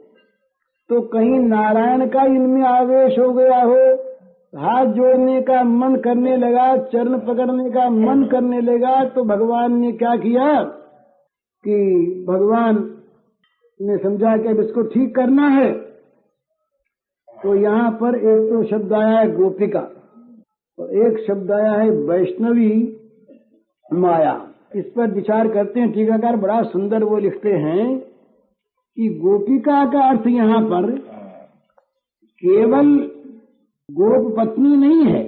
तो कहीं नारायण का इनमें आवेश हो गया हो, हाथ जोड़ने का मन करने लगा, चरण पकड़ने का मन करने लगा। तो भगवान ने क्या किया कि भगवान ने समझा कि अब इसको ठीक करना है। तो यहाँ पर एक तो शब्द आया है गोपिका और एक शब्द आया है वैष्णवी माया। इस पर विचार करते हैं टीकाकार, बड़ा सुंदर वो लिखते हैं कि गोपिका का अर्थ यहाँ पर केवल गोप पत्नी नहीं है।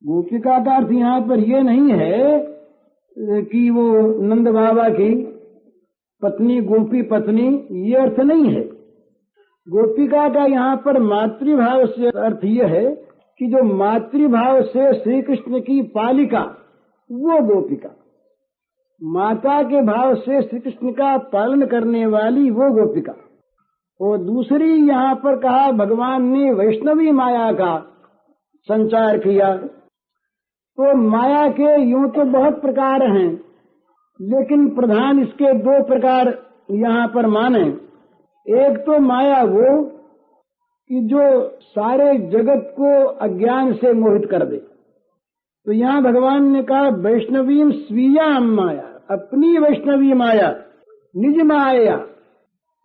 गोपिका का अर्थ यहाँ पर ये नहीं है कि वो नंद बाबा की पत्नी, गोपी पत्नी, ये अर्थ नहीं है। गोपिका का यहाँ पर मातृभाव से अर्थ ये है कि जो मातृभाव से श्री कृष्ण की पालिका, वो गोपिका, माता के भाव से श्री कृष्ण का पालन करने वाली वो गोपिका। और दूसरी यहाँ पर कहा भगवान ने वैष्णवी माया का संचार किया। तो माया के यूं तो बहुत प्रकार हैं, लेकिन प्रधान इसके दो प्रकार यहाँ पर माने। एक तो माया वो कि जो सारे जगत को अज्ञान से मोहित कर दे। तो यहाँ भगवान ने कहा वैष्णवीम स्वीयाम माया, अपनी वैष्णवी माया, निज माया।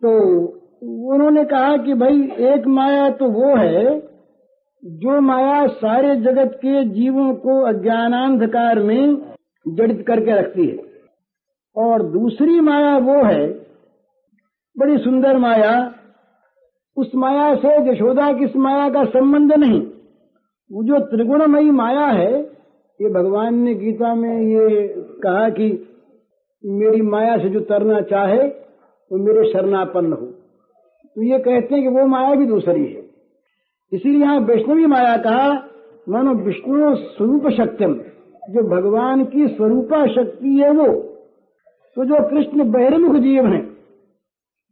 तो उन्होंने कहा कि भाई एक माया तो वो है जो माया सारे जगत के जीवों को अज्ञानांधकार में जड़ित करके रखती है, और दूसरी माया वो है बड़ी सुंदर माया। उस माया से यशोदा की इस माया का संबंध नहीं। वो जो त्रिगुणमयी माया है, ये भगवान ने गीता में ये कहा कि मेरी माया से जो तरना चाहे वो मेरे शरणापन्न हो। तो ये कहते हैं कि वो माया भी दूसरी है। इसीलिए यहाँ वैष्णवी माया कहा, मानो विष्णु स्वरूप शक्तिम, जो भगवान की स्वरूपा शक्ति है वो। तो जो कृष्ण बहिर्मुख जीव हैं,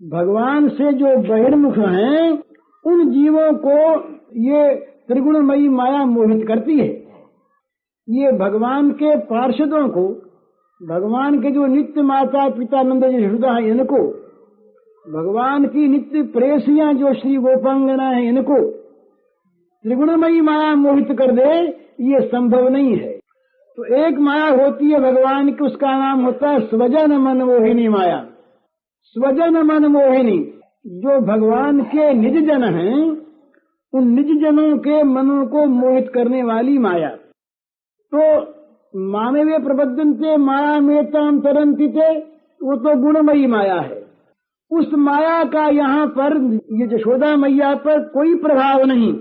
भगवान से जो बहिर्मुख हैं, उन जीवों को ये त्रिगुणमयी माया मोहित करती है। ये भगवान के पार्षदों को, भगवान के जो नित्य माता पिता नंद जी यशोदा है इनको, भगवान की नित्य प्रेसियां जो श्री गोपांगना है इनको त्रिगुणमयी माया मोहित कर दे, ये संभव नहीं है। तो एक माया होती है भगवान की, उसका नाम होता है स्वजन मनमोहिनी माया। स्वजन मनमोहिनी, जो भगवान के निज जन हैं, उन निज जनों के मनों को मोहित करने वाली माया। तो मानवीय प्रबंधनते माया मेताम तरंती थे, वो तो गुणमयी माया है। उस माया का यहाँ पर ये यशोदा मैया पर कोई प्रभाव नहीं।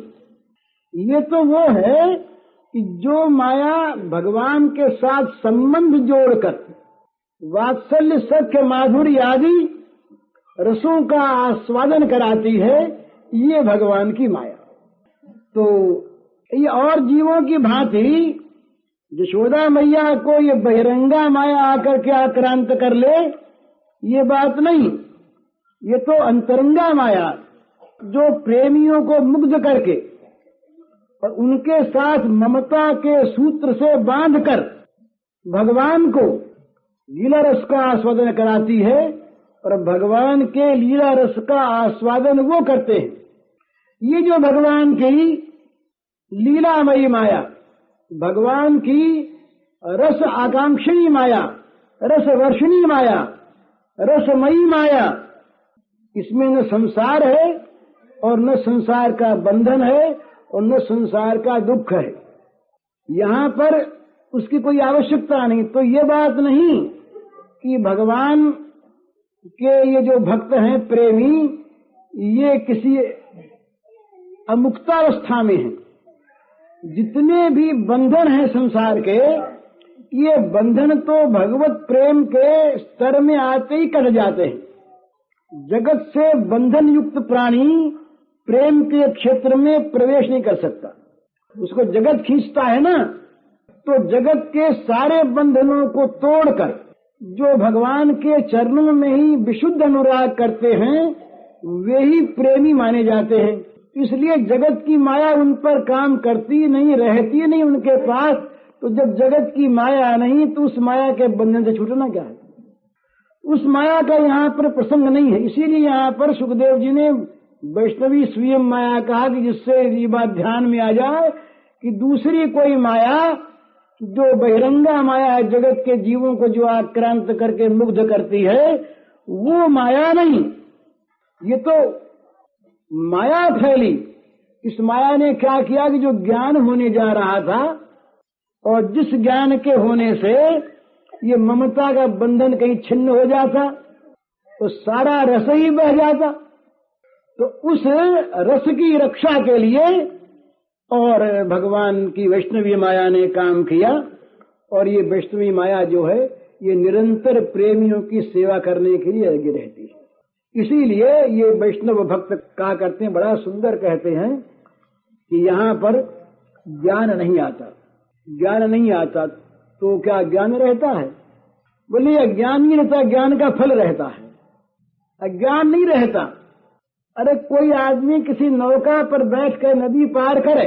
ये तो वो है कि जो माया भगवान के साथ संबंध जोड़कर वात्सल्य सख्य माधुर्य आदि रसों का आस्वादन कराती है, ये भगवान की माया। तो ये और जीवों की भांति यशोदा मैया को ये बहिरंगा माया आकर के आक्रांत कर ले, ये बात नहीं। ये तो अंतरंगा माया, जो प्रेमियों को मुग्ध करके और उनके साथ ममता के सूत्र से बांधकर भगवान को लीला रस का आस्वादन कराती है, और भगवान के लीला रस का आस्वादन वो करते हैं। ये जो भगवान की लीलामयी माया, भगवान की रस आकांक्षी माया, रस वर्षिणी माया, रसमयी माया, इसमें न संसार है और न संसार का बंधन है और न संसार का दुख है। यहाँ पर उसकी कोई आवश्यकता नहीं। तो ये बात नहीं कि भगवान के ये जो भक्त हैं प्रेमी, ये किसी अमुक्तावस्था में हैं। जितने भी बंधन हैं संसार के, ये बंधन तो भगवत प्रेम के स्तर में आते ही कट जाते हैं। जगत से बंधन युक्त प्राणी प्रेम के क्षेत्र में प्रवेश नहीं कर सकता। उसको जगत खींचता है ना, तो जगत के सारे बंधनों को तोड़कर जो भगवान के चरणों में ही विशुद्ध अनुराग करते हैं, वे ही प्रेमी माने जाते हैं। इसलिए जगत की माया उन पर काम करती नहीं, रहती नहीं उनके पास। तो जब जगत की माया नहीं, तो उस माया के बंधन से छूटना क्या है? उस माया का यहाँ पर प्रसंग नहीं है। इसीलिए यहाँ पर सुखदेव जी ने वैष्णवी स्वयं माया कहा, कि जिससे ये बात ध्यान में आ जाए कि दूसरी कोई माया जो बहिरंगा माया है, जगत के जीवों को जो आक्रांत करके मुग्ध करती है, वो माया नहीं। ये तो माया फैली। इस माया ने क्या किया कि जो ज्ञान होने जा रहा था, और जिस ज्ञान के होने से ये ममता का बंधन कहीं छिन्न हो जाता, तो सारा रस ही बह जाता। तो उस रस की रक्षा के लिए और भगवान की वैष्णवी माया ने काम किया। और ये वैष्णवी माया जो है, ये निरंतर प्रेमियों की सेवा करने के लिए लगी रहती है। इसीलिए ये वैष्णव भक्त कहा करते हैं, बड़ा सुंदर कहते हैं कि यहाँ पर ज्ञान नहीं आता। ज्ञान नहीं आता तो क्या ज्ञान रहता है? बोले अज्ञान नहीं रहता, ज्ञान का फल रहता है, अज्ञान नहीं रहता। अरे कोई आदमी किसी नौका पर बैठ कर नदी पार करे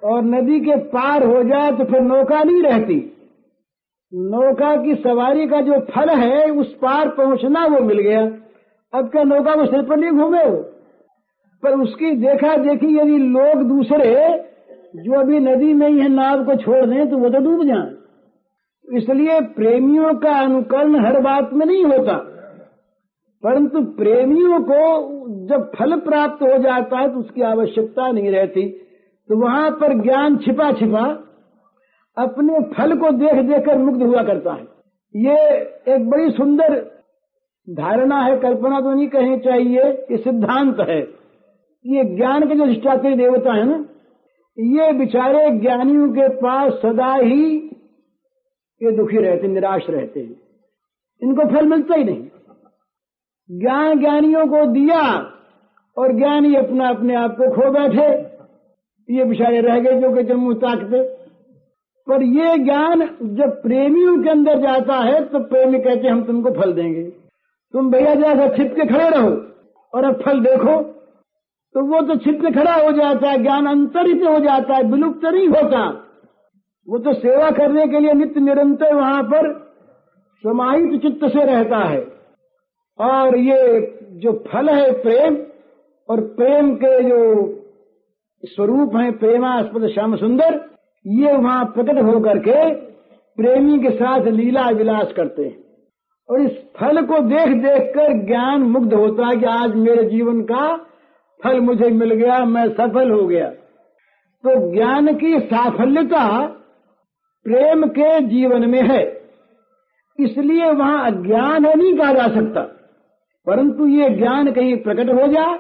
और नदी के पार हो जाए तो फिर नौका नहीं रहती। नौका की सवारी का जो फल है, उस पार पहुंचना वो मिल गया। अब क्या नौका को सिर पर नहीं घूमे हो? पर उसकी देखा देखी यदि लोग दूसरे जो अभी नदी में ही है नाव को छोड़ दें, तो वो तो डूब जाए। इसलिए प्रेमियों का अनुकरण हर बात में नहीं होता, परंतु प्रेमियों को जब फल प्राप्त हो जाता है तो उसकी आवश्यकता नहीं रहती। तो वहां पर ज्ञान छिपा छिपा अपने फल को देख देख कर मुग्ध हुआ करता है। ये एक बड़ी सुंदर धारणा है, कल्पना तो नहीं कहनी चाहिए, ये सिद्धांत है। ये ज्ञान के जो अधिष्ठात्री देवता है ना, ये बेचारे ज्ञानियों के पास सदा ही ये दुखी रहते, निराश रहते हैं। इनको फल मिलता ही नहीं। ज्ञान ज्ञानियों को दिया और ज्ञानी अपना अपने आप को खो बैठे। ये बेचारे रह गए जो कि जम्मू ताकते। पर ये ज्ञान जब प्रेमियों के अंदर जाता है तो प्रेमी कहते हम तुमको फल देंगे, तुम भैया जैसा छिप के खड़े रहो और अब फल देखो। तो वो तो छिप के खड़ा हो जाता है, ज्ञान अंतरित हो जाता है, विलुप्त नहीं होता। वो तो सेवा करने के लिए नित्य निरंतर वहां पर समाहित चित्त से रहता है। और ये जो फल है प्रेम, और प्रेम के जो स्वरूप है प्रेमास्पद श्याम सुंदर, ये वहां प्रकट होकर के प्रेमी के साथ लीला विलास करते हैं और इस फल को देख देख कर ज्ञान मुग्ध होता है कि आज मेरे जीवन का फल मुझे मिल गया, मैं सफल हो गया। तो ज्ञान की साफल्यता प्रेम के जीवन में है, इसलिए वहां अज्ञान है नहीं कहा जा सकता। परंतु ये ज्ञान कहीं प्रकट हो जाए,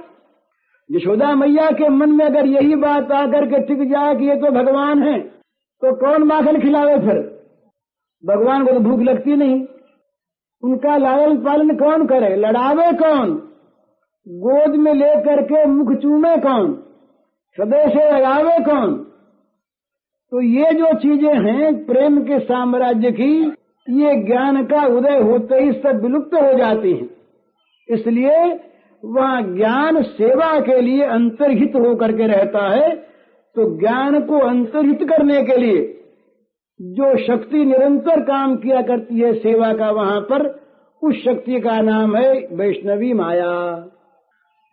यशोदा मैया के मन में अगर यही बात आकर के टिक जाए कि ये तो भगवान है, तो कौन माखन खिलावे फिर? भगवान को तो भूख लगती नहीं, उनका लालन पालन कौन करे, लड़ावे कौन, गोद में लेकर के मुख चूमे कौन, हृदय से लगावे कौन? तो ये जो चीजें हैं प्रेम के साम्राज्य की, ये ज्ञान का उदय होते ही सब विलुप्त हो जाती हैं। इसलिए वहाँ ज्ञान सेवा के लिए अंतर्हित होकर के रहता है। तो ज्ञान को अंतर्हित करने के लिए जो शक्ति निरंतर काम किया करती है सेवा का, वहां पर उस शक्ति का नाम है वैष्णवी माया।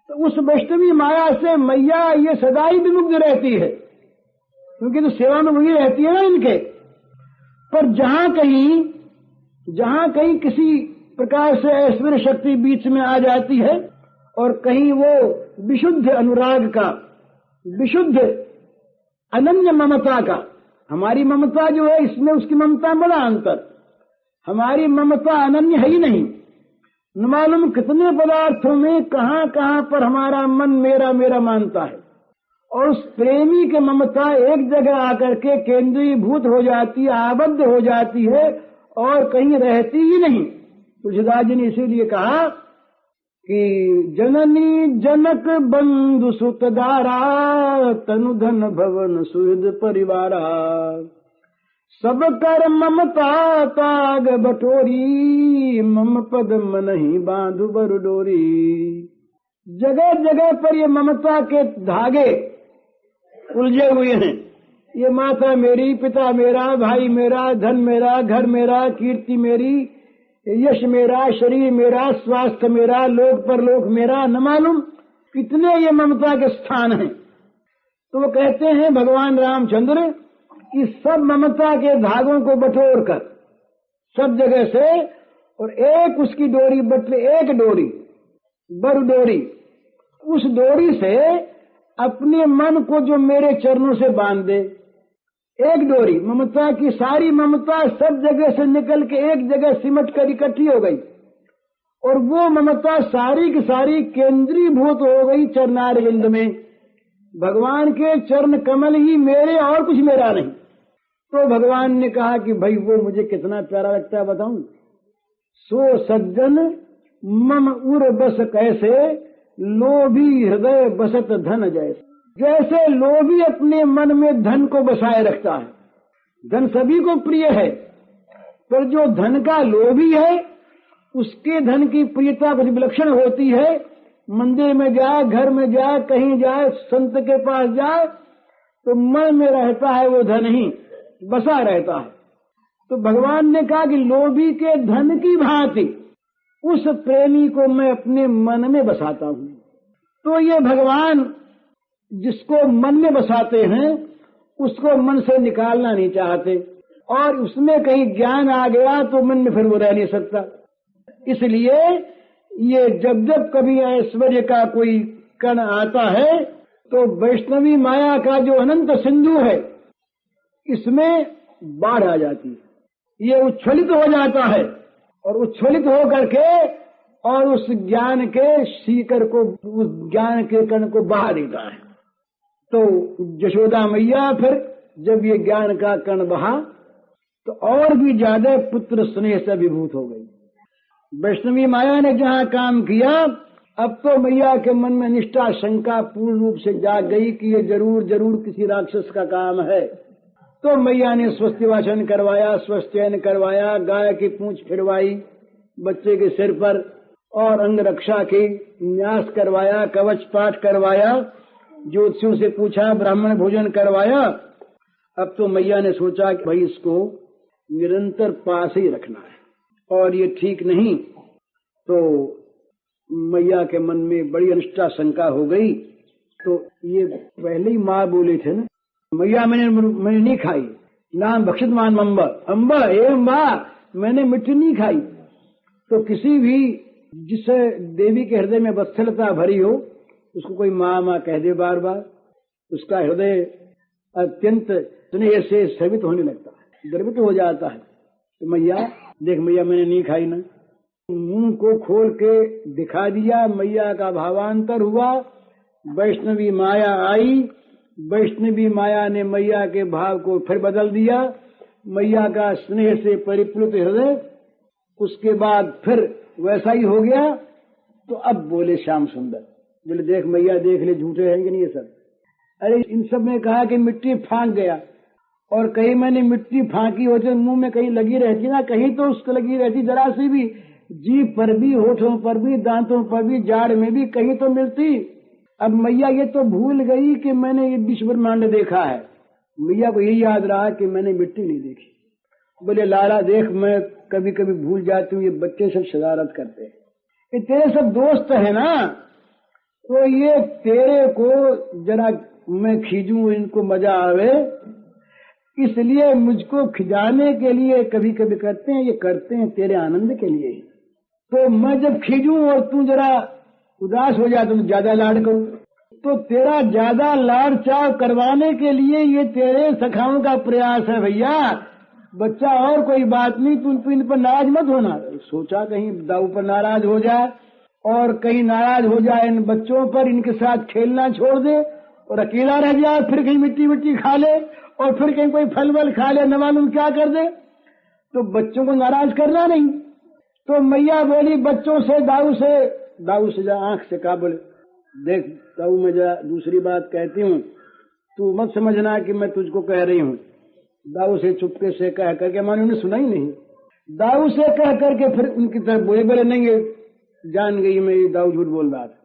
तो उस वैष्णवी माया से मैया ये सदा ही विमुग्ध रहती है, क्योंकि तो सेवा में वही रहती है ना इनके। पर जहां कहीं किसी प्रकार से ऐश्वर्य शक्ति बीच में आ जाती है और कहीं वो विशुद्ध अनुराग का, विशुद्ध अनन्य ममता का, हमारी ममता जो है इसमें उसकी ममता बड़ा अंतर, हमारी ममता अनन्य है ही नहीं। न मालूम कितने पदार्थों में कहां कहां पर हमारा मन मेरा मेरा मानता है, और उस प्रेमी की ममता एक जगह आकर के केंद्रीभूत हो जाती है, आबद्ध हो जाती है और कहीं रहती ही नहीं। तुलसीदास जी ने इसीलिए कहा कि जननी जनक बंधु सुतदारा, तनु धन भवन सुहृद परिवारा, सब कर ममता ताग बटोरी, मम पद मनहि बांधु बर डोरी। जगह जगह पर ये ममता के धागे उलझे हुए हैं। ये माता मेरी, पिता मेरा, भाई मेरा, धन मेरा, घर मेरा, कीर्ति मेरी, यश मेरा, शरीर मेरा, स्वास्थ्य मेरा, लोक परलोक मेरा, न मालूम कितने ये ममता के स्थान हैं। तो वो कहते हैं भगवान रामचंद्र कि सब ममता के धागों को बटोर कर सब जगह से, और एक उसकी डोरी बटले, एक डोरी बर डोरी, उस डोरी से अपने मन को जो मेरे चरणों से बांध दे। एक डोरी ममता की, सारी ममता सब जगह से निकल के एक जगह सिमट कर इकट्ठी हो गई, और वो ममता सारी की सारी केंद्रीभूत हो गई चरणारविंद में। भगवान के चरण कमल ही मेरे, और कुछ मेरा नहीं। तो भगवान ने कहा कि भाई वो मुझे कितना प्यारा लगता है बताऊं। सो सज्जन मम उर बस कैसे, लोभी हृदय बसत धन जैसे। जैसे लोभी अपने मन में धन को बसाए रखता है, धन सभी को प्रिय है, पर जो धन का लोभी है उसके धन की प्रियता कुछ विलक्षण होती है। मंदिर में जाए, घर में जाए, कहीं जाए, संत के पास जाए, तो मन में रहता है वो धन ही बसा रहता है। तो भगवान ने कहा कि लोभी के धन की भांति उस प्रेमी को मैं अपने मन में बसाता हूं। तो ये भगवान जिसको मन में बसाते हैं उसको मन से निकालना नहीं चाहते, और उसमें कहीं ज्ञान आ गया तो मन में फिर वो रह नहीं सकता। इसलिए ये जब जब कभी ऐश्वर्य का कोई कण आता है तो वैष्णवी माया का जो अनंत सिंधु है इसमें बाढ़ आ जाती है, ये उच्छलित हो जाता है, और उच्छलित हो करके और उस ज्ञान के सीकर को, उस ज्ञान के कण को बहा देता है। तो यशोदा मैया फिर जब ये ज्ञान का कण बहा तो और भी ज्यादा पुत्र स्नेह से अभिभूत हो गई। वैष्णवी माया ने जहाँ काम किया, अब तो मैया के मन में निष्ठा शंका पूर्ण रूप से जाग गई कि ये जरूर जरूर किसी राक्षस का काम है। तो मैया ने स्वस्ति वाचन करवाया, स्वस्त्ययन करवाया, गाय की पूंछ फिरवाई बच्चे के सिर पर, और अंग रक्षा की न्यास करवाया, कवच पाठ करवाया, ज्योतिषियों से पूछा, ब्राह्मण भोजन करवाया। अब तो मैया ने सोचा कि भाई इसको निरंतर पास ही रखना है, और ये ठीक नहीं। तो मैया के मन में बड़ी अनिष्टा शंका हो गई। तो ये पहले ही माँ बोले थे ना, मैया मैंने नहीं खाई, नाम भक्षित मान अम्ब, अम्ब ए अम्बा, मैंने मिट्टी नहीं खाई। तो किसी भी जिससे देवी के हृदय में वत्सलता भरी हो, उसको कोई माँ माँ कह दे बार बार, उसका हृदय अत्यंत स्नेह से स्रवित होने लगता है, गर्वित हो जाता है। तो मैया देख, मैया मैंने नहीं खाई ना, मुंह को खोल के दिखा दिया, मैया का भावांतर हुआ, वैष्णवी माया आई, वैष्णवी माया ने मैया के भाव को फिर बदल दिया, मैया का स्नेह से परिप्लुत हृदय उसके बाद फिर वैसा ही हो गया। तो अब बोले श्याम सुंदर, बोले देख मैया देख ले, झूठे हैं कि नहीं ये सब। अरे इन सब ने कहा कि मिट्टी फांक गया, और कहीं मैंने मिट्टी फांकी होती मुंह में कहीं लगी रहती ना, कहीं तो उसको लगी रहती जरा सी भी, जीभ पर भी, होठों पर भी, दांतों पर भी, जाड़ में भी कहीं तो मिलती। अब मैया ये तो भूल गई कि मैंने ये विश्व ब्रह्मांड देखा है, मैया को यही याद रहा कि मैंने मिट्टी नहीं देखी। बोले लाला देख, मैं कभी कभी भूल जाती हूँ, ये बच्चे सब शरारत करते हैं, ये तेरे सब दोस्त है ना, तो ये तेरे को जरा मैं खींचूं, इनको मजा आवे, इसलिए मुझको खिजाने के लिए कभी कभी करते हैं, ये करते हैं तेरे आनंद के लिए। तो मैं जब खींचूं और तू जरा उदास हो जाए तो ज्यादा लाड करूं, तो तेरा ज्यादा लाड चाव करवाने के लिए ये तेरे सखाओं का प्रयास है भैया, बच्चा और कोई बात नहीं, तू इन पर नाराज मत होना। सोचा कहीं दाऊ पर नाराज हो जाए, और कहीं नाराज हो जाए इन बच्चों पर, इनके साथ खेलना छोड़ दे और अकेला रह जाए, फिर कहीं मिट्टी मिट्टी खा ले, और फिर कहीं कोई फल वल खा ले, न मालूम क्या कर दे। तो बच्चों को नाराज करना नहीं। तो मैया बोली बच्चों से, दाऊ से जा आंख से कहा, बोले देख दाऊ, मैं जरा दूसरी बात कहती हूँ, तू मत समझना कि मैं तुझको कह रही हूँ। दाऊ से चुपके से कह करके, मानो उन्हें सुना ही नहीं, दाऊ से कह करके फिर उनकी तरफ बोले नहीं, जान गई मैं ये दाऊ झूठ बोल रहा था,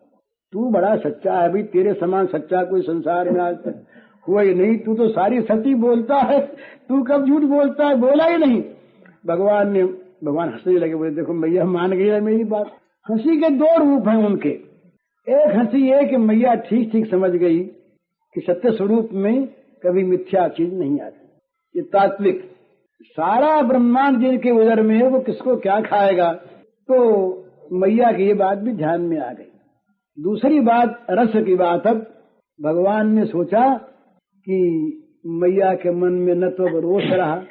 तू बड़ा सच्चा है भाई, तेरे समान सच्चा कोई संसार में आज तक हुआ ही नहीं, तू तो सारी सच्ची बोलता है, तू कब झूठ बोलता है, बोला ही नहीं। भगवान हंसने लगे, बोले देखो मैया मान गई है मेरी बात। हंसी के दो रूप हैं उनके, एक हंसी ये कि मैया ठीक समझ गई कि सत्य स्वरूप में कभी मिथ्या चीज नहीं आती, ये तात्विक, सारा ब्रह्मांड जिनके उदर में है वो किसको क्या खाएगा। तो मैया की ये बात भी ध्यान में आ गई। दूसरी बात रस की बात, अब भगवान ने सोचा कि मैया के मन में न तो रोष रहा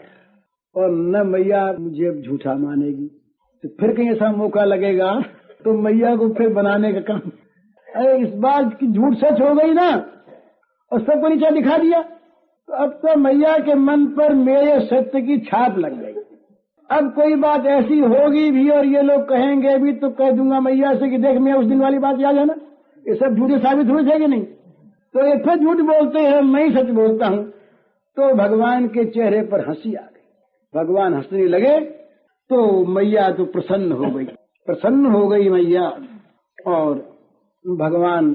और न मैया मुझे अब झूठा मानेगी, तो फिर कहीं ऐसा मौका लगेगा तो मैया को फिर बनाने का काम। अरे इस बात की झूठ सच हो गई ना, और सबको नीचे दिखा दिया, तो अब तो मैया के मन पर मेरे सत्य की छाप लग गई। अब कोई बात ऐसी होगी भी और ये लोग कहेंगे भी तो कह दूंगा मैया से कि देख मैं उस दिन वाली बात याद है ना, ये सब झूठे साबित हुए थे कि नहीं, तो ये फिर झूठ बोलते हैं, मैं ही सच बोलता हूँ। तो भगवान के चेहरे पर हंसी आ गई, भगवान हंसने लगे, तो मैया तो प्रसन्न हो गई मैया, और भगवान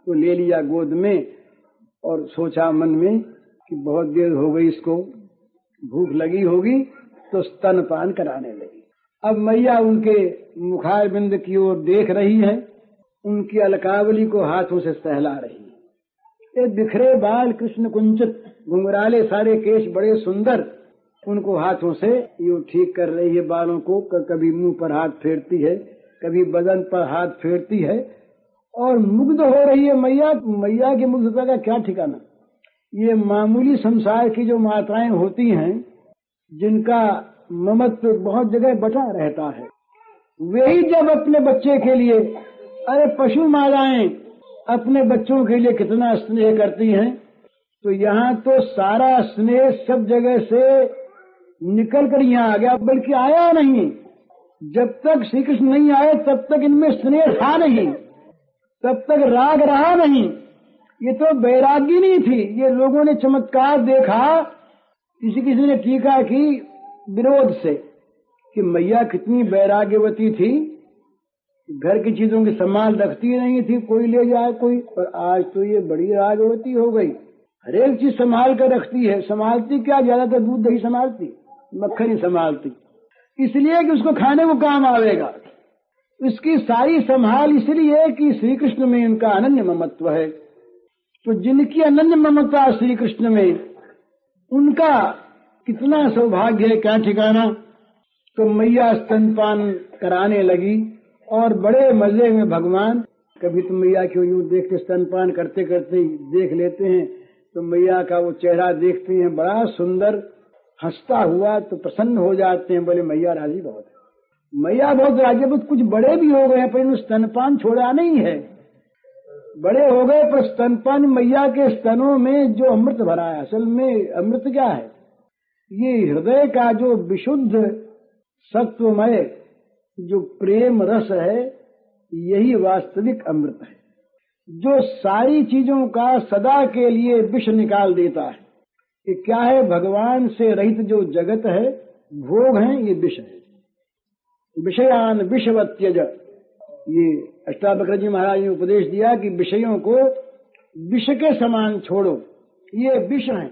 को ले लिया गोद में और सोचा मन में कि बहुत देर हो गई, इसको भूख लगी होगी, तो स्तनपान कराने लगी। अब मैया उनके मुखार बिंद की ओर देख रही है, उनकी अलकावली को हाथों से सहला रही है। ये बिखरे बाल कृष्ण कुंचित, घुंघराले सारे केश बड़े सुंदर, उनको हाथों से यूं ठीक कर रही है बालों को, कभी मुंह पर हाथ फेरती है, कभी बदन पर हाथ फेरती है, और मुग्ध हो रही है मैया। मैया की मुग्धता का क्या ठिकाना। ये मामूली संसार की जो माताएं होती हैं, जिनका ममत्व बहुत जगह बटा रहता है, वे ही जब अपने बच्चे के लिए, अरे पशु माताएं अपने बच्चों के लिए कितना स्नेह करती हैं, तो यहाँ तो सारा स्नेह सब जगह से निकल कर यहाँ आ गया, बल्कि आया नहीं। जब तक श्री कृष्ण नहीं आए तब तक इनमें स्नेह था नहीं, तब तक राग रहा नहीं, ये तो वैराग्यनी थी। ये लोगों ने चमत्कार देखा, किसी ने टीका की विरोध से कि मैया कितनी वैराग्यवती थी, घर की चीजों की संभाल रखती नहीं थी, कोई ले जाए कोई, पर आज तो ये बड़ी रागवती हो गई, हर एक चीज संभाल कर रखती है। संभालती क्या, ज्यादातर दूध दही संभालती, मक्खन ही संभालती, इसलिए कि उसको खाने को काम आवेगा। इसकी सारी संभाल इसलिए कि श्री कृष्ण में इनका अनन्य ममत्व है। तो जिनकी अनन्य ममता श्री कृष्ण में, उनका कितना सौभाग्य है, क्या ठिकाना। तो मैया स्तनपान कराने लगी और बड़े मजे में भगवान, कभी तो मैया को यूं देख के स्तनपान करते करते देख लेते हैं, तो मैया का वो चेहरा देखते हैं बड़ा सुंदर, हंसता हुआ तो प्रसन्न हो जाते हैं, बोले मैया राजी बहुत है। मैया बहुत राजी, बहुत कुछ बड़े भी हो गए हैं पर इन्होंने स्तनपान छोड़ा नहीं है। बड़े हो गए पर स्तनपान, मैया के स्तनों में जो अमृत भरा है, असल में अमृत क्या है, ये हृदय का जो विशुद्ध सत्वमय जो प्रेम रस है, यही वास्तविक अमृत है, जो सारी चीजों का सदा के लिए विष निकाल देता है। ये क्या है, भगवान से रहित जो जगत है, भोग है, ये विष है। विषयान विषवत्यज, ये अष्टावक्र जी महाराज ने उपदेश दिया कि विषयों को विष के समान छोड़ो, ये विष है।